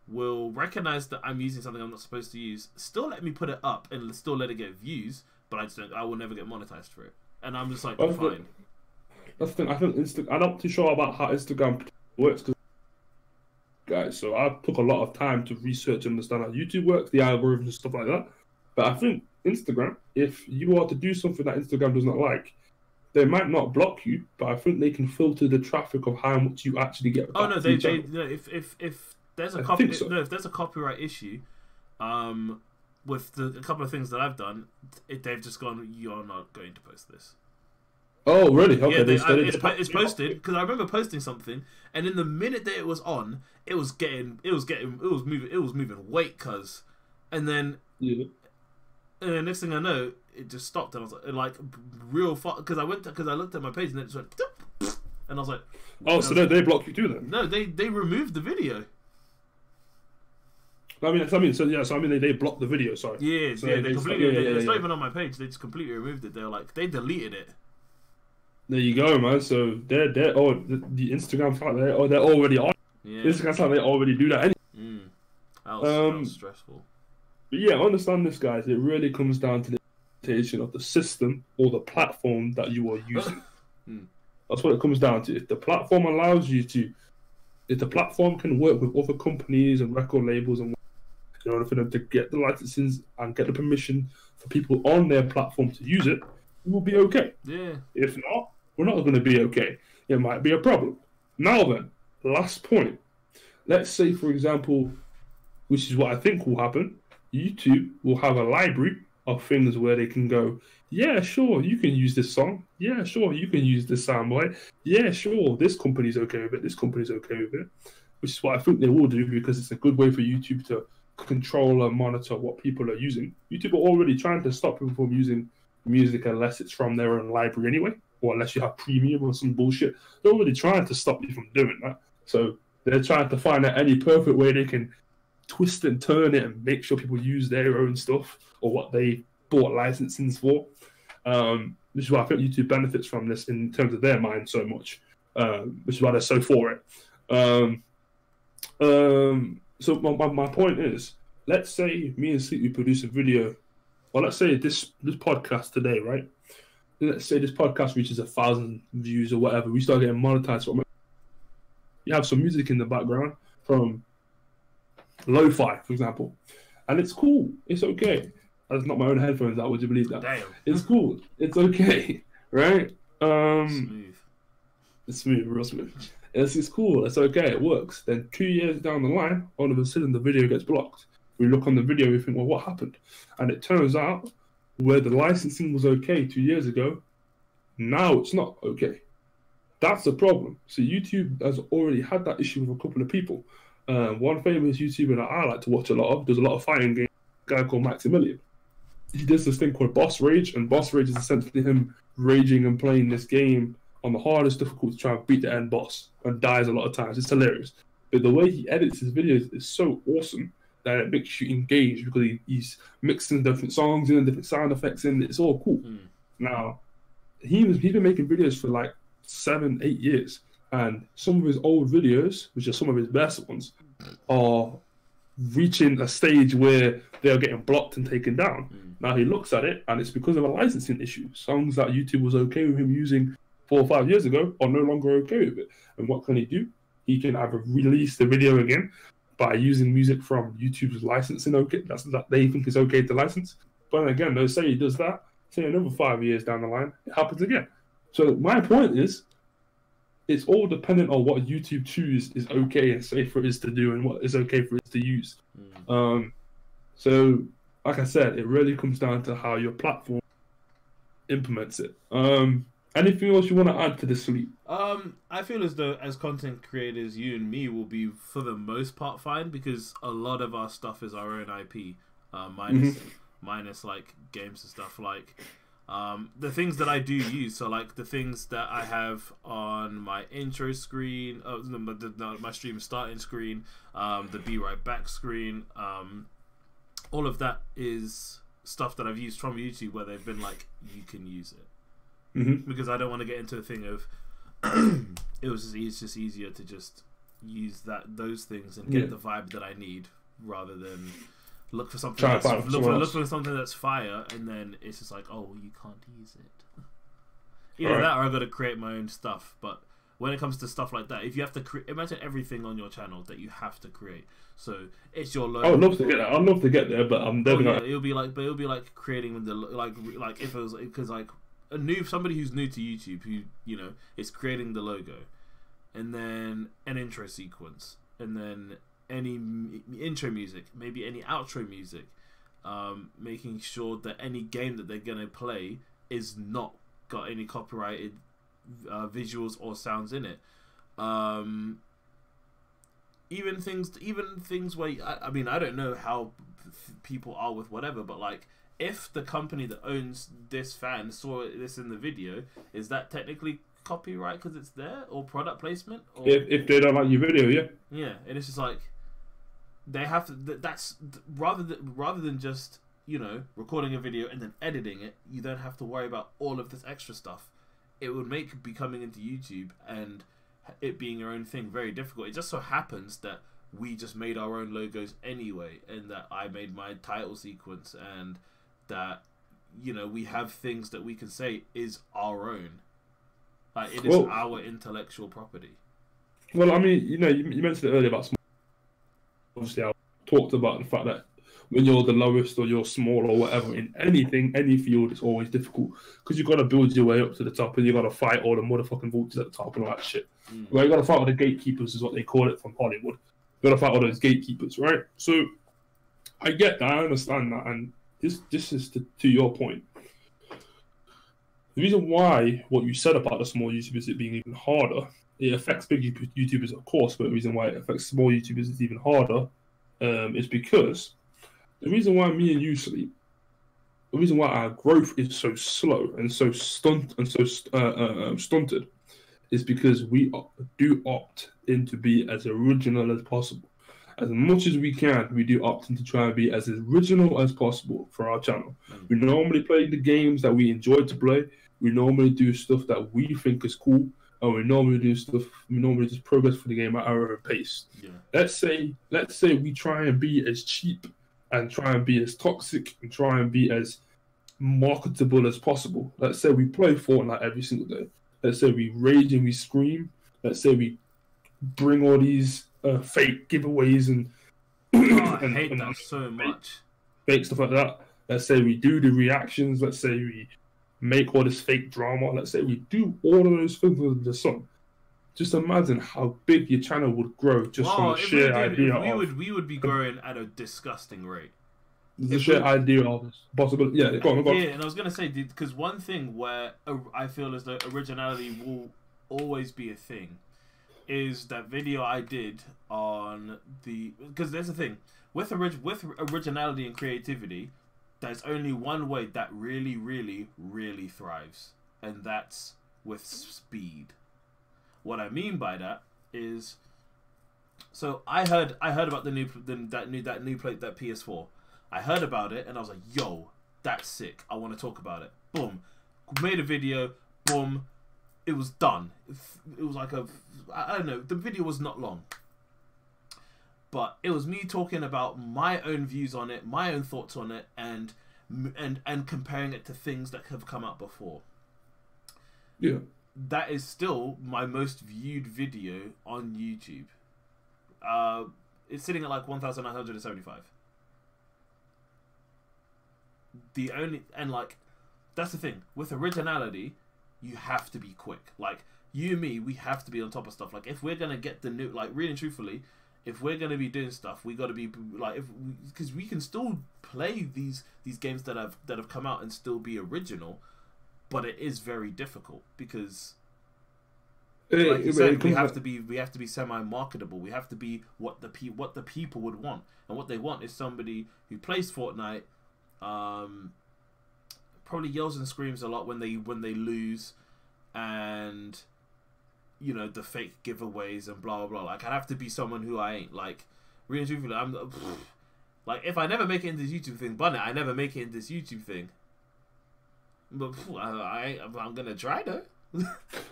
will recognize that I'm using something I'm not supposed to use, still let me put it up and still let it get views, but I will never get monetized for it. And I'm just like, fine. That's the thing. I think I'm not too sure about how Instagram works, guys. So I took a lot of time to research and understand how YouTube works, the algorithms and stuff like that. But I think Instagram, if you are to do something that Instagram does not like, they might not block you, but I think they can filter the traffic of how much you actually get. Oh no, if there's a if there's a copyright issue, with a couple of things that I've done, they've just gone, you're not going to post this. Oh really? Okay. Yeah, it's posted, because I remember posting something, and in the minute that it was on, it was moving weight, and then next thing I know, it just stopped, and I was like real far, because I looked at my page and it just went, and I was like, oh, so they blocked you too then? No, they removed the video. I mean, they blocked the video. Sorry. Yeah, so they completely. It's not even on my page. They just completely removed it. They were like, they deleted it. There you go, man. So they're the Instagram site, they're already on. Yeah. Instagram site, they already do that anyway. That was stressful. But yeah, understand this, guys. It really comes down to the implementation of the system or the platform that you are using. That's what it comes down to. If the platform allows you to, if the platform can work with other companies and record labels and in order for them to get the licenses and get the permission for people on their platform to use it, we will be okay. Yeah. If not, we're not going to be okay. It might be a problem. Now then, last point. Let's say, for example, which is what I think will happen, YouTube will have a library of things where they can go, yeah, sure, you can use this song. Yeah, sure, you can use this soundbite. Yeah, sure, this company's okay with it. This company's okay with it. Which is what I think they will do, because it's a good way for YouTube to control and monitor what people are using. YouTube are already trying to stop people from using music unless it's from their own library anyway, or unless you have premium or some bullshit. They're already trying to stop you from doing that. So they're trying to find out any perfect way they can twist and turn it and make sure people use their own stuff or what they bought licensing for. Which is why I think YouTube benefits from this in terms of their mind so much, which is why they're so for it. So my point is, let's say me and Sleep, we produce a video, or let's say this podcast today, right? Let's say this podcast reaches 1,000 views or whatever. We start getting monetized from it. You have some music in the background from lo-fi, for example, and it's cool. It's okay. That's not my own headphones. Would you believe that? Damn. It's cool. It's okay, right? Smooth. It's smooth, real smooth. It's cool. It's okay. It works. Then 2 years down the line, all of a sudden the video gets blocked. We look on the video, we think, well, what happened? And it turns out where the licensing was okay 2 years ago, now it's not okay. That's the problem. So YouTube has already had that issue with a couple of people. One famous YouTuber that I like to watch a lot of, does a lot of fighting games, a guy called Maximilian. He does this thing called Boss Rage, and Boss Rage is essentially him raging and playing this game on the hardest difficult to try and beat the end boss, and dies a lot of times. It's hilarious. But the way he edits his videos is so awesome that it makes you engage, because he's mixing different songs in and different sound effects in. It's all cool. Now, he's been making videos for like 7-8 years, and some of his old videos, which are some of his best ones, are reaching a stage where they're getting blocked and taken down. Now he looks at it, and it's because of a licensing issue. Songs that YouTube was okay with him using 4 or 5 years ago are no longer okay with it. And what can he do? He can either release the video again by using music from YouTube's licensing, okay, that they think is okay to license. But again, they'll say he does that, say another 5 years down the line, it happens again. So my point is, it's all dependent on what YouTube choose is okay and safe for it to do, and what is okay for it to use. So, like I said, it really comes down to how your platform implements it. Anything else you want to add to this, Sleep? I feel as though, as content creators, you and me will be, for the most part, fine, because a lot of our stuff is our own IP, minus like games and stuff. Like the things that I do use, so like the things that I have on my intro screen, my stream starting screen, the be right back screen, all of that is stuff that I've used from YouTube where they've been like, you can use it, because I don't want to get into the thing of it's just easier to just use those things and get the vibe that I need rather than look for something look for something that's fire and then it's just like, oh, you can't use it. Either that or I've got to create my own stuff. But when it comes to stuff like that, if you have to imagine everything on your channel that you have to create. So it's your logo. I would love to get that. I'd love to get there, but I'm definitely not. It'll be like creating the like if it was, because like somebody who's new to YouTube who, you know, is creating the logo and then an intro sequence and then any intro music, maybe any outro music, making sure that any game that they're gonna play is not got any copyrighted visuals or sounds in it. Even things where I mean, I don't know how people are with whatever, but like if the company that owns this fan saw this in the video, is that technically copyright because it's there, or product placement? Or... If they don't like your video, yeah, and it's just like they have to. That's rather than just, you know, recording a video and then editing it. You don't have to worry about all of this extra stuff. It would make becoming into YouTube and it being your own thing very difficult. It just so happens that we just made our own logos anyway, and that I made my title sequence, and that, you know, we have things that we can say is our own. Like, it is our intellectual property. Well, I mean, you know, you mentioned it earlier about small. Obviously, I talked about the fact that when you're the lowest or you're small or whatever in anything, any field, it's always difficult because you've got to build your way up to the top and you've got to fight all the motherfucking vultures at the top and all that shit. Well, you've got to fight all the gatekeepers, is what they call it from Hollywood. You've got to fight all those gatekeepers, right? So I get that, I understand that, and this is to your point. The reason why what you said about the small YouTubers it being even harder, it affects big YouTubers, of course, but the reason why it affects small YouTubers is even harder is because the reason why me and you sleep, the reason why our growth is so slow and so stunted is because we do opt in to be as original as possible. As much as we can, we do opt in to try and be as original as possible for our channel. We normally play the games that we enjoy to play. We normally do stuff that we think is cool. And we normally just progress for the game at our own pace. Yeah. Let's say we try and be as cheap and try and be as toxic and try and be as marketable as possible. Let's say we play Fortnite every single day. Let's say we rage and we scream. Let's say we bring all these fake giveaways and I hate that so much. Fake stuff like that. Let's say we do the reactions. Let's say we make all this fake drama. Let's say we do all of those things under the sun. Just imagine how big your channel would grow just from the sheer idea we would be growing at a disgusting rate. The sheer idea of this possibility. Yeah, go on. Yeah, and I was gonna say, because one thing where I feel as though originality will always be a thing is that video I did on the, because there's a thing with originality and creativity. There's only one way that really, really, really thrives, and that's with speed. What I mean by that is, so I heard about that new plate, that PS4. I heard about it and I was like, yo, that's sick. I want to talk about it. Boom, made a video. Boom, it was done. It was like I don't know. The video was not long. But it was me talking about my own views on it, my own thoughts on it, and comparing it to things that have come out before. Yeah. That is still my most viewed video on YouTube. It's sitting at like 1,975. That's the thing. With originality, you have to be quick. Like, you and me, we have to be on top of stuff. Like, if we're going to get the new, like, really and truthfully, if we're going to be doing stuff, we got to be like, because we can still play these games that have come out and still be original, but it is very difficult because, like you said, we have to be semi-marketable. We have to be what the people would want, and what they want is somebody who plays Fortnite Probably yells and screams a lot when they lose, and you know, the fake giveaways and blah blah blah. Like, I'd have to be someone who I ain't. Like, really and truthfully, like, if I never make it in this YouTube thing, bun it, I never make it in this YouTube thing. But I'm gonna try though.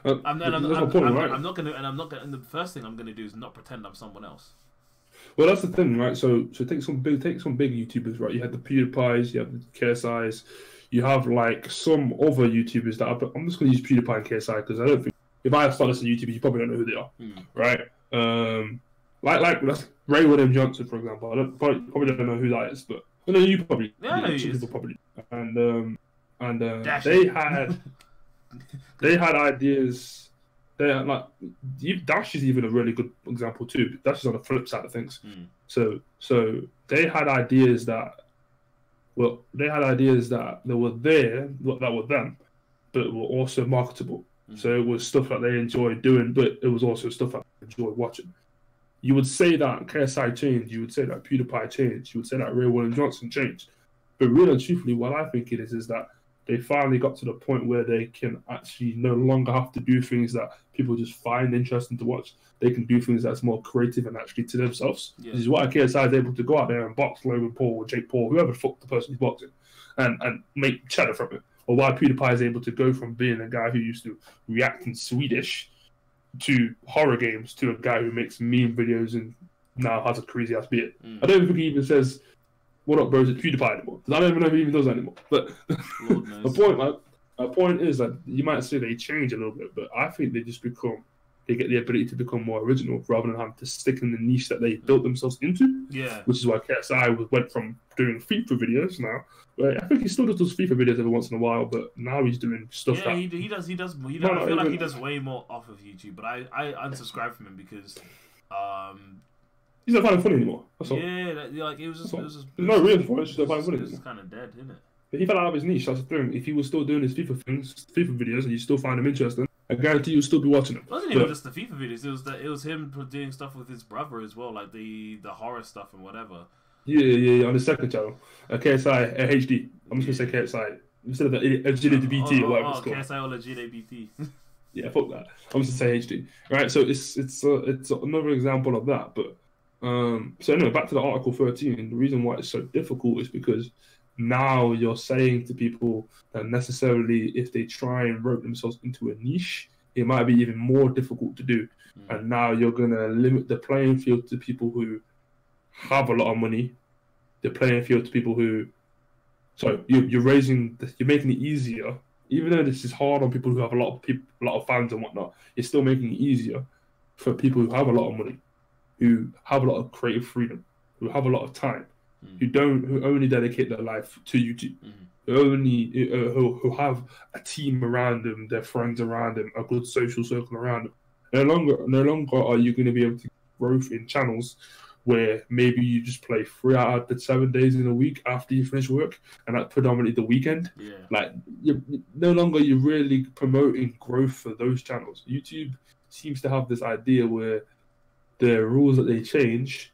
I'm not gonna, and the first thing I'm gonna do is not pretend I'm someone else. Well, that's the thing, right? So take some big YouTubers, right? You had the PewDiePies, you have the KSIs, you have like some other YouTubers that I'm just gonna use PewDiePie and KSI because I don't think if I start listening to YouTubers, you probably don't know who they are, right? Like that's Ray William Johnson, for example. I probably don't know who that is, but I know you probably. Yeah, I know some people probably. And they had ideas. They had, like, Dash is even a really good example too. Dash is on the flip side of things. So they had ideas that were there that were them, but were also marketable. So it was stuff that they enjoyed doing, but it was also stuff that they enjoyed watching. You would say that KSI changed. You would say that PewDiePie changed. You would say that Ray William Johnson changed. But really and truthfully, what I think it is that they finally got to the point where they can actually no longer have to do things that people just find interesting to watch. They can do things that's more creative and actually to themselves. Yeah. This is why KSI is able to go out there and box Logan Paul or Jake Paul, whoever the fuck the person he's boxing, and make cheddar from it. Or why PewDiePie is able to go from being a guy who used to react in Swedish to horror games to a guy who makes meme videos and now has a crazy ass beard. I don't think he even says, "What up, bros?" It's PewDiePie anymore. I don't even know if he even does that anymore. But my point is that you might say they change a little bit, but I think they get the ability to become more original rather than having to stick in the niche that they built themselves into. Yeah. Which is why KSI went from doing FIFA videos now. Where I think he still does FIFA videos every once in a while, but now he's doing stuff. Yeah, he does. I feel like he does way more off of YouTube, but I unsubscribed from him because he's not finding funny anymore. That's all. Yeah, like it was just there's no reason for it. It's just not finding funny. It's kind of dead, isn't it? But he fell out of his niche. That's the thing. If he was still doing his FIFA videos, and you still find him interesting, I guarantee you'll still be watching him. It wasn't even just the FIFA videos. It was him doing stuff with his brother as well, like the horror stuff and whatever. Yeah. On the second channel, KSI HD. I'm just gonna say KSI instead of the LGBT or whatever it's called. KSI or LGBT. Yeah, fuck that. I'm just gonna say HD. Right. So it's another example of that. But so anyway, back to the Article 13. The reason why it's so difficult is because now you're saying to people that necessarily if they try and rope themselves into a niche, it might be even more difficult to do. And now you're going to limit the playing field to people who have a lot of money, the playing field to people who... So you're making it easier, even though this is hard on people who have a lot of fans and whatnot, you're still making it easier for people who have a lot of money, who have a lot of creative freedom, who have a lot of time, who only dedicate their life to YouTube, who have a team around them, their friends around them, a good social circle around them. No longer are you going to be able to get growth in channels where maybe you just play 3 out of the 7 days in a week after you finish work, and that's predominantly the weekend. Yeah. Like you're really promoting growth for those channels. YouTube seems to have this idea where the rules that they change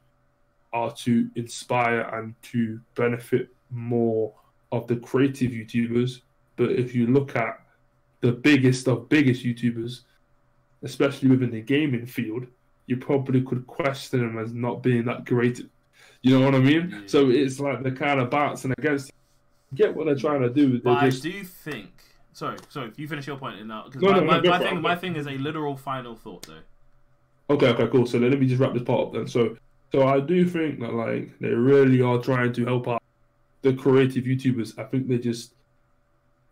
are to inspire and to benefit more of the creative YouTubers. But if you look at the biggest YouTubers, especially within the gaming field, you probably could question them as not being that creative. You know what I mean? Yeah. So it's like they're kind of bouncing against. Get what they're trying to do. But I do think. Sorry. You finish your point now. Because my thing is a literal final thought though. Okay, cool. So let me just wrap this part up then. So I do think that like they really are trying to help out the creative YouTubers. I think they just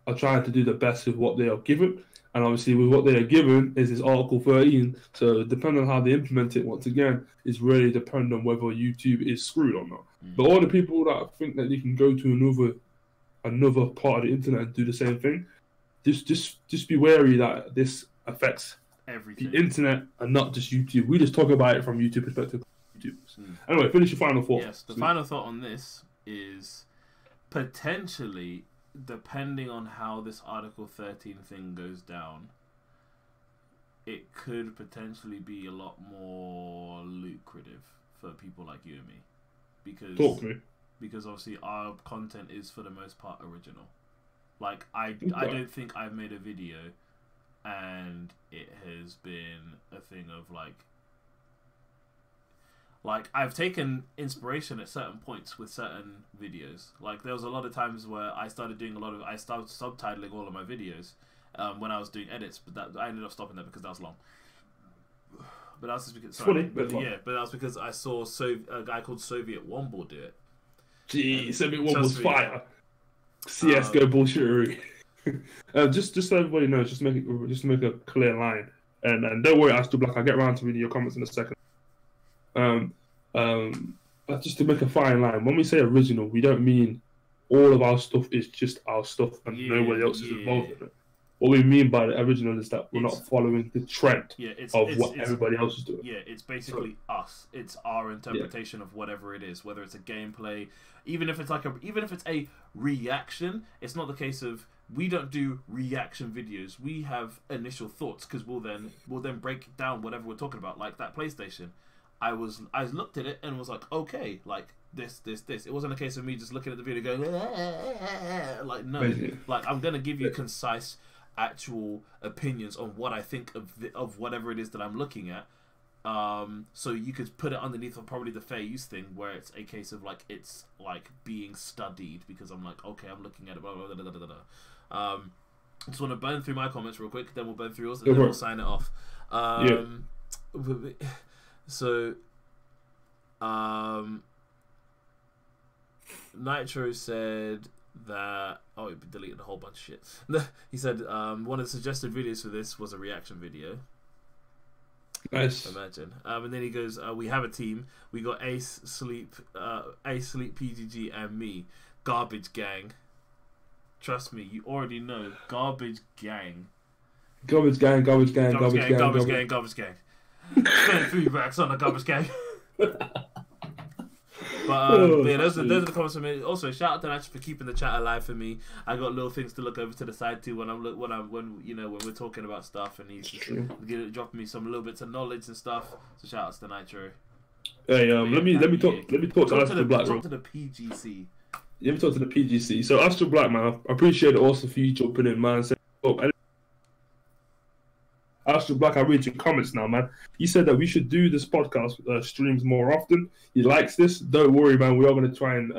are trying to do the best with what they are given. And obviously with what they are given is this Article 13. So depending on how they implement it, once again, is really dependent on whether YouTube is screwed or not. But all the people that think that they can go to another part of the internet and do the same thing, just be wary that this affects everything. The internet and not just YouTube. We just talk about it from YouTube perspective. Anyway, finish your final thought. Yes, the final thought on this is potentially, depending on how this Article 13 thing goes down, it could potentially be a lot more lucrative for people like you and me. Because talk to me. because obviously our content is for the most part original. Like I don't think I've made a video and it has been a thing of like I've taken inspiration at certain points with certain videos. Like there was a lot of times where I started subtitling all of my videos when I was doing edits, but I ended up stopping that because that was long. But that was just because but that was because I saw a guy called Soviet Womble do it. Gee, Soviet Womble's fire. CS:GO bullshittery. Just so everybody knows, just to make a clear line, and don't worry, Astro Black, I'll get around to reading your comments in a second. Just to make a fine line, when we say original, we don't mean all of our stuff is just our stuff and nobody else is involved in it. What we mean by the original is that we're not following the trend of what everybody else is doing. Yeah, it's basically us. It's our interpretation of whatever it is, whether it's a gameplay, even if it's a reaction. It's not the case of we don't do reaction videos. We have initial thoughts because we'll then break down whatever we're talking about, like that PlayStation. I looked at it and was like, okay, like this. It wasn't a case of me just looking at the video going, like, no, like I'm gonna give you concise, actual opinions on what I think of whatever it is that I'm looking at. So you could put it underneath of probably the fair use thing, where it's a case of like it's like being studied because I'm like, okay, I'm looking at it. Blah, blah, blah, blah, blah, blah. I just want to burn through my comments real quick, then we'll burn through yours, and then we'll sign it off. So, Nitro said that... Oh, he deleted a whole bunch of shit. He said one of the suggested videos for this was a reaction video. Nice. Imagine. And then he goes, we have a team. We got Ace, Sleep, PGG, and me. Garbage Gang. Trust me, you already know. Garbage Gang. Garbage Gang. Garbage Gang. Spend 3 racks on a Garbage Gang. But yeah, those are the comments from me. Also, shout out to Nash for keeping the chat alive for me. I got little things to look over to the side too when we're talking about stuff, and he's just dropping me some little bits of knowledge and stuff. So shout out to Nitro. Hey, let me talk to Astro Black. Talk to the PGC. Let me talk to the PGC. So Astro Black, man, I appreciate it also for you jumping in, man. Astro Black, I read your comments now, man. He said that we should do this podcast streams more often. He likes this. Don't worry, man. We are going to try and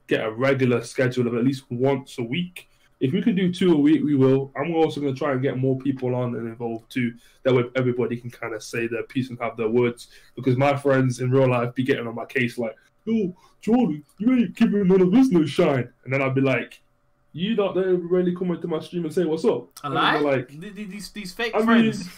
get a regular schedule of at least once a week. If we can do 2 a week, we will. I'm also going to try and get more people on and involved too. That way everybody can kind of say their piece and have their words. Because my friends in real life be getting on my case like, "Oh, Jordan, you ain't giving none of us no shine." And then I'll be like, "You not there really come into my stream and say what's up?" A lie? Like, these fake friends. Mean,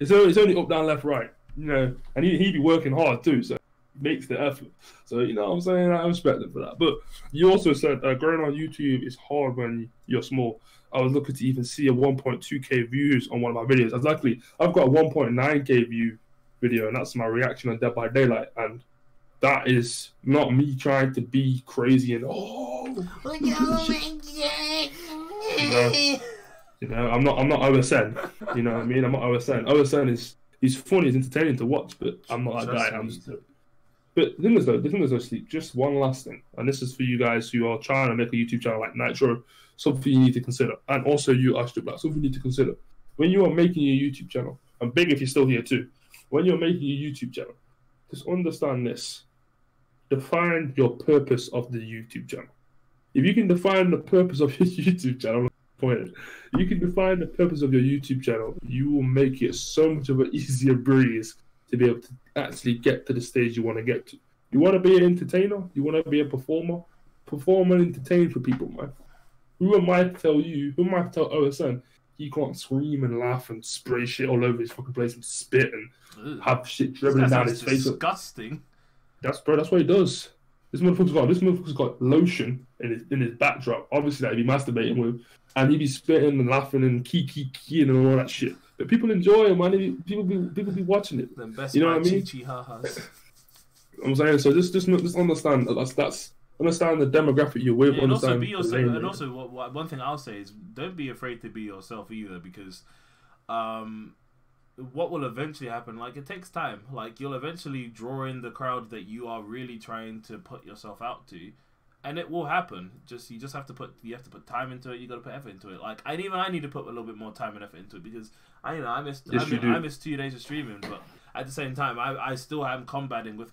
it's only up, down, left, right, you know. And he be working hard too, so he makes the effort. So you know what I'm saying, I respect him for that. But you also said growing on YouTube is hard when you're small. I was looking to even see a 1.2k views on one of my videos. Exactly, I've got a 1.9k view video, and that's my reaction on Dead by Daylight. And that is not me trying to be crazy and you know, I'm not OSN. You know what I mean? I'm not OSN. OSN he's funny, he's entertaining to watch, but I'm not that guy. I'm just. But the thing is though, Sleep. Just one last thing, and this is for you guys who are trying to make a YouTube channel like Nitro. Something you need to consider, and also you, Astro Black. Something you need to consider when you are making your YouTube channel. And big if you're still here too. When you're making your YouTube channel, just understand this. Define your purpose of the YouTube channel. If you can define the purpose of your YouTube channel, you can define the purpose of your YouTube channel, you will make it so much of an easier breeze to be able to actually get to the stage you want to get to. You want to be an entertainer? You want to be a performer? Perform and entertain for people, man. Who am I to tell you? Who am I to tell OSN he can't scream and laugh and spray shit all over his fucking place and spit and have shit dribbling down his face? Disgusting. That's what he does. This motherfucker's got lotion in his backdrop. Obviously, that he'd be masturbating with, and he'd be spitting and laughing and keying and all that shit. But people enjoy him, man. People be watching it. You know what I mean? I'm saying, so just understand that's understand the demographic you're with. Yeah, and also be yourself. And also, one thing I'll say is don't be afraid to be yourself either, because what will eventually happen, like, it takes time. Like, you'll eventually draw in the crowd that you are really trying to put yourself out to, and it will happen. You have to put time into it. You got to put effort into it. Like, I need to put a little bit more time and effort into it, because I missed 2 days of streaming, but at the same time, I still am combating with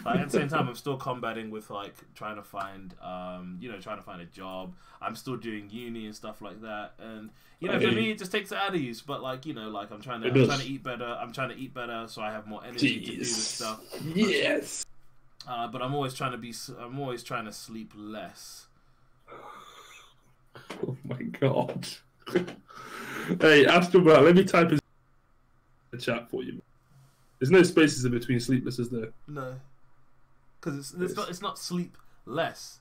like, at the same time, I'm still combating with, like, trying to find a job. I'm still doing uni and stuff like that, and for me, it just takes it out of you. But, like, like, I'm trying to eat better. I'm trying to eat better so I have more energy to do this stuff. Yes. But I'm always trying to sleep less. Oh my god. Hey, Astrobat, let me type in the chat for you. There's no spaces in between sleepless, is there? No. Because it's not sleep less,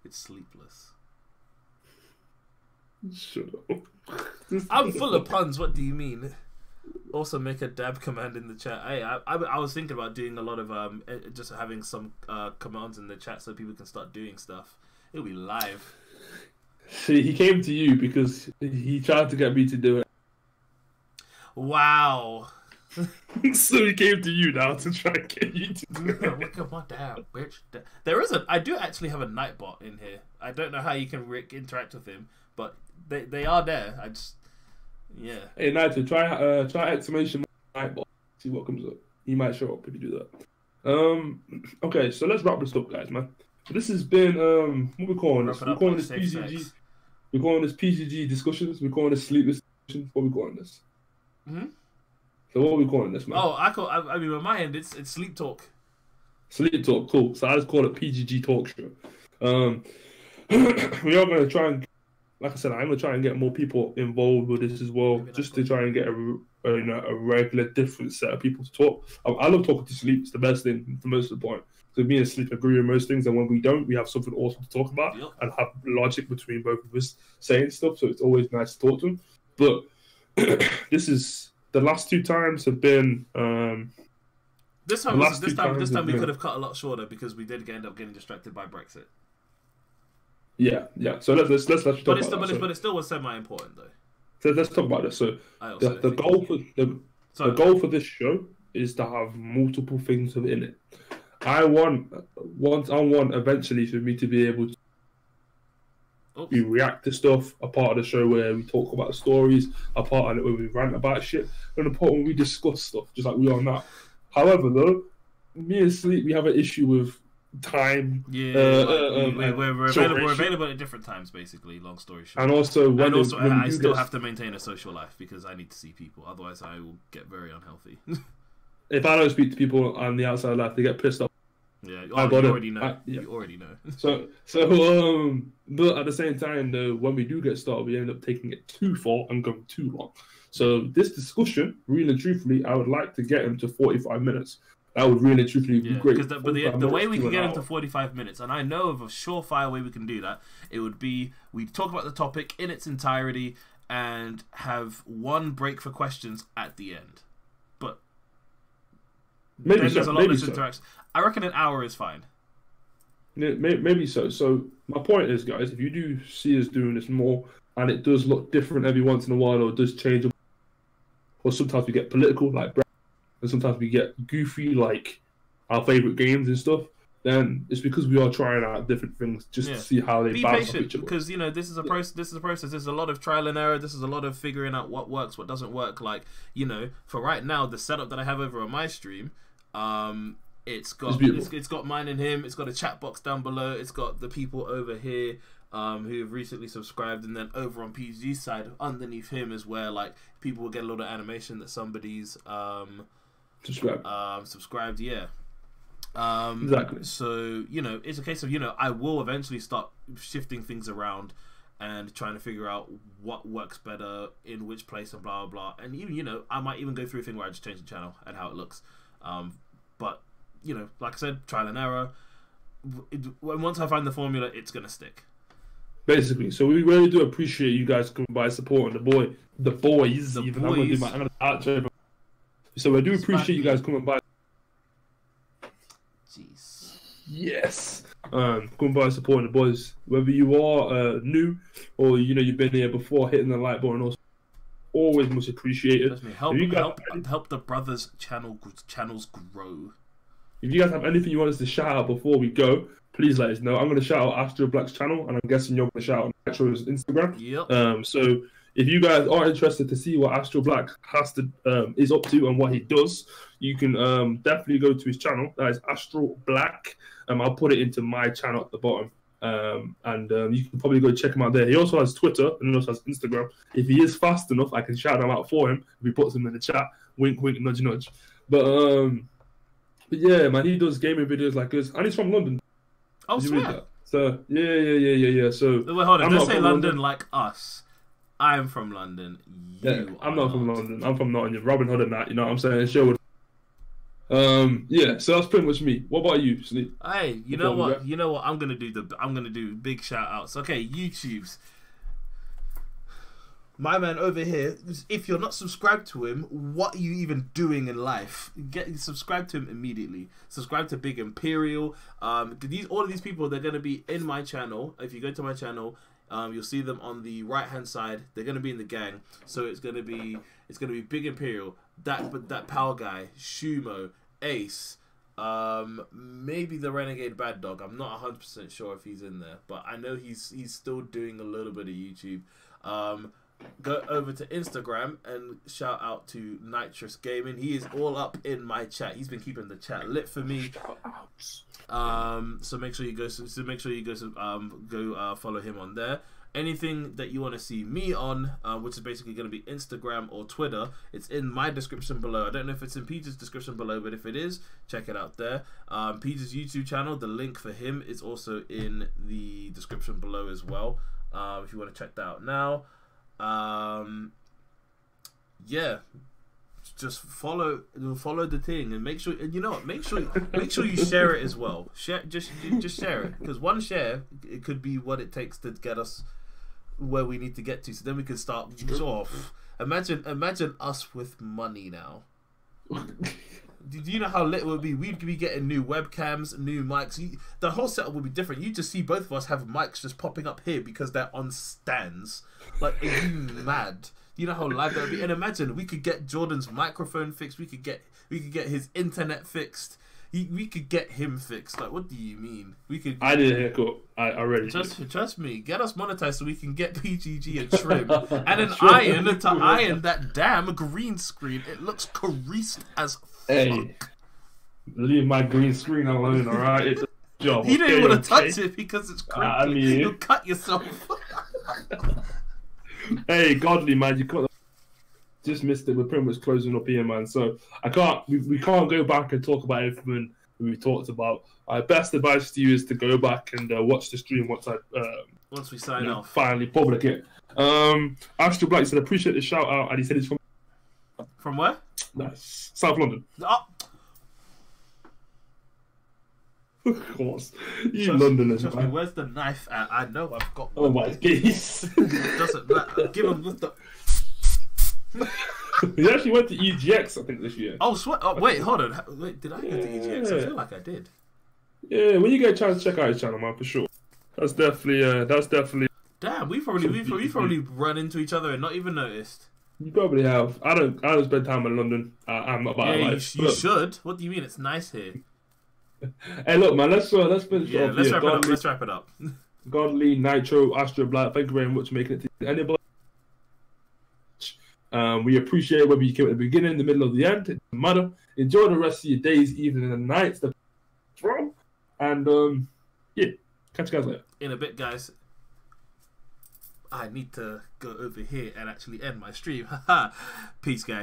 it's sleepless. Shut up. I'm full of puns. What do you mean? Also, make a dab command in the chat. Hey, I was thinking about doing a lot of just having some commands in the chat so people can start doing stuff. It'll be live. See, he came to you because he tried to get me to do it. Wow. So he came to you now to try and get you to do it. Look at my dad, bitch. I do actually have a Nightbot in here. I don't know how you can interact with him, but they are there. Yeah. Hey, Nigel, try exclamation Nightbot. See what comes up. He might show up if you do that. Okay, so let's wrap this up, guys, man. So this has been what we're calling this. We're calling this PGG. We're calling this PGG discussions. We're calling this sleepless discussions. What are we calling this? So what are we calling this, man? Oh, I mean, on my end, it's sleep talk. Sleep talk, cool. So I just call it PGG talk show. We are going to try and, like I said, I'm going to try and get more people involved with this as well, just to try and get a regular, different set of people to talk. I love talking to sleep. It's the best thing, for most of the point. So me and sleep agree on most things, and when we don't, we have something awesome to talk about and have logic between both of us saying stuff. So it's always nice to talk to them. But the last 2 times have been. This time we could have cut a lot shorter because we did end up getting distracted by Brexit. Yeah. So let's talk about that. But it still was semi-important though. So let's talk about this. So the goal for this show is to have multiple things within it. I want eventually for me to be able to we react to stuff, a part of the show where we talk about stories, a part of it where we rant about shit, and a part where we discuss stuff, just like we are now. However, though, me and Sleep, we have an issue with time. We're available at different times, basically, long story short. And also, I still have to maintain a social life because I need to see people, otherwise I will get very unhealthy. If I don't speak to people on the outside life, they get pissed off. Yeah, you already know. So, but at the same time, though, when we do get started, we end up taking it too far and going too long. So this discussion, really and truthfully, I would like to get him to 45 minutes. That would really and truthfully be great. But the way we can get him to 45 minutes, and I know of a surefire way we can do that, it would be we talk about the topic in its entirety and have one break for questions at the end. But there's a lot of interaction. I reckon an hour is fine. Yeah, maybe so. So my point is, guys, if you do see us doing this more, and it does look different every once in a while, or it does change, or sometimes we get political, like, and sometimes we get goofy, like our favorite games and stuff, then it's because we are trying out different things just to see how they bounce off each other. Because this is a process. This is a process. There's a lot of trial and error. This is a lot of figuring out what works, what doesn't work. Like, for right now, the setup that I have over on my stream, it's got mine and him. It's got a chat box down below. It's got the people over here who have recently subscribed, and then over on PGG's side, underneath him is where like people will get a little animation that somebody's subscribed. Yeah. Exactly. So it's a case of I will eventually start shifting things around and trying to figure out what works better in which place and blah blah blah. And even I might even go through a thing where I just change the channel and how it looks. But like I said, trial and error. Once I find the formula, it's gonna stick. Basically, so we really do appreciate you guys coming by supporting the boys. I'm gonna do my outro. So I do appreciate you guys coming by. Jeez. Yes. Coming by supporting the boys. Whether you are new or you've been here before, hitting the like button always much appreciated. Trust me, help the brothers channels grow. If you guys have anything you want us to shout out before we go, please let us know. I'm going to shout out Astro Black's channel, and I'm guessing you're going to shout out Nitro's Instagram. Yep. So if you guys are interested to see what Astro Black is up to and what he does, you can definitely go to his channel. That is Astro Black. I'll put it into my channel at the bottom. And you can probably go check him out there. He also has Twitter and he also has Instagram. If he is fast enough, I can shout him out for him if he puts them in the chat. Wink, wink, nudge, nudge. But yeah, man, he does gaming videos like this, and he's from London. Oh, swear. So yeah. So wait, hold on. Don't say London like us. I'm from London. I'm not from London. I'm from Nottingham. Robin Hood and that. You know what I'm saying? Sherwood. Yeah. So that's pretty much me. What about you, Sleep? Hey, you know what? I'm gonna do big shout outs. Okay, YouTube's. My man over here, if you're not subscribed to him, what are you even doing in life? Subscribe to him immediately. Subscribe to Big Imperial. All of these people, they're going to be in my channel. If you go to my channel, you'll see them on the right-hand side. They're going to be in the gang. So it's going to be Big Imperial, that Power Guy, Shumo, Ace, maybe the Renegade Bad Dog. I'm not 100% sure if he's in there, but I know he's still doing a little bit of YouTube. Go over to Instagram and shout out to Nitrous Gaming. He is all up in my chat. He's been keeping the chat lit for me. So make sure you go. Go follow him on there. Anything that you want to see me on, which is basically going to be Instagram or Twitter, it's in my description below. I don't know if it's in Peter's description below, but if it is, check it out there. Peter's YouTube channel, the link for him is also in the description below as well. If you want to check that out now. Yeah, just follow the thing and make sure, and you know what, make sure you share it as well. Just share it, because one share, it could be what it takes to get us where we need to get to, so then we can start off. Imagine us with money now. Do you know how lit it would be? We'd be getting new webcams, new mics. The whole setup would be different. You just see both of us have mics just popping up here because they're on stands. Like, are you mad? You know how live that would be? And imagine we could get Jordan's microphone fixed. We could get his internet fixed. We could get him fixed. Like, what do you mean? We could. I did a haircut. I already. Trust me. Get us monetized so we can get PGG a trim and an iron to iron that damn green screen. It looks creased as fuck. Hey, leave my green screen alone, alright? It's a job. You don't even want to touch it because it's crinkly. I mean, you'll cut yourself. Hey, godly man, you just missed it. We're pretty much closing up here, man. So we can't go back and talk about everything we talked about. Our best advice to you is to go back and watch the stream once we sign off. Finally public it. Astro Black said appreciate the shout out, and he said he's from where? Nice. South London. Oh. Of course. Londoners, trust me, where's the knife at? I know I've got one. Oh my geese. Doesn't matter. Give him with the... He actually went to EGX, I think, this year. Oh, wait, hold on. Wait, did I go to EGX? I feel like I did. Yeah, when you get a chance, check out his channel, man, for sure. That's definitely... Damn, we've probably run into each other and not even noticed. You probably have. I don't spend time in London. I'm not about life. You should. What do you mean? It's nice here. Hey, look, man. Let's finish off. Let's wrap it up. Godly, Nitro, Astro Black. Thank you very much for making it to anybody. We appreciate whether you came at the beginning, the middle, or the end. It doesn't matter. Enjoy the rest of your days, evening, and nights. And yeah, catch you guys later. In a bit, guys. I need to go over here and actually end my stream. Peace, guys.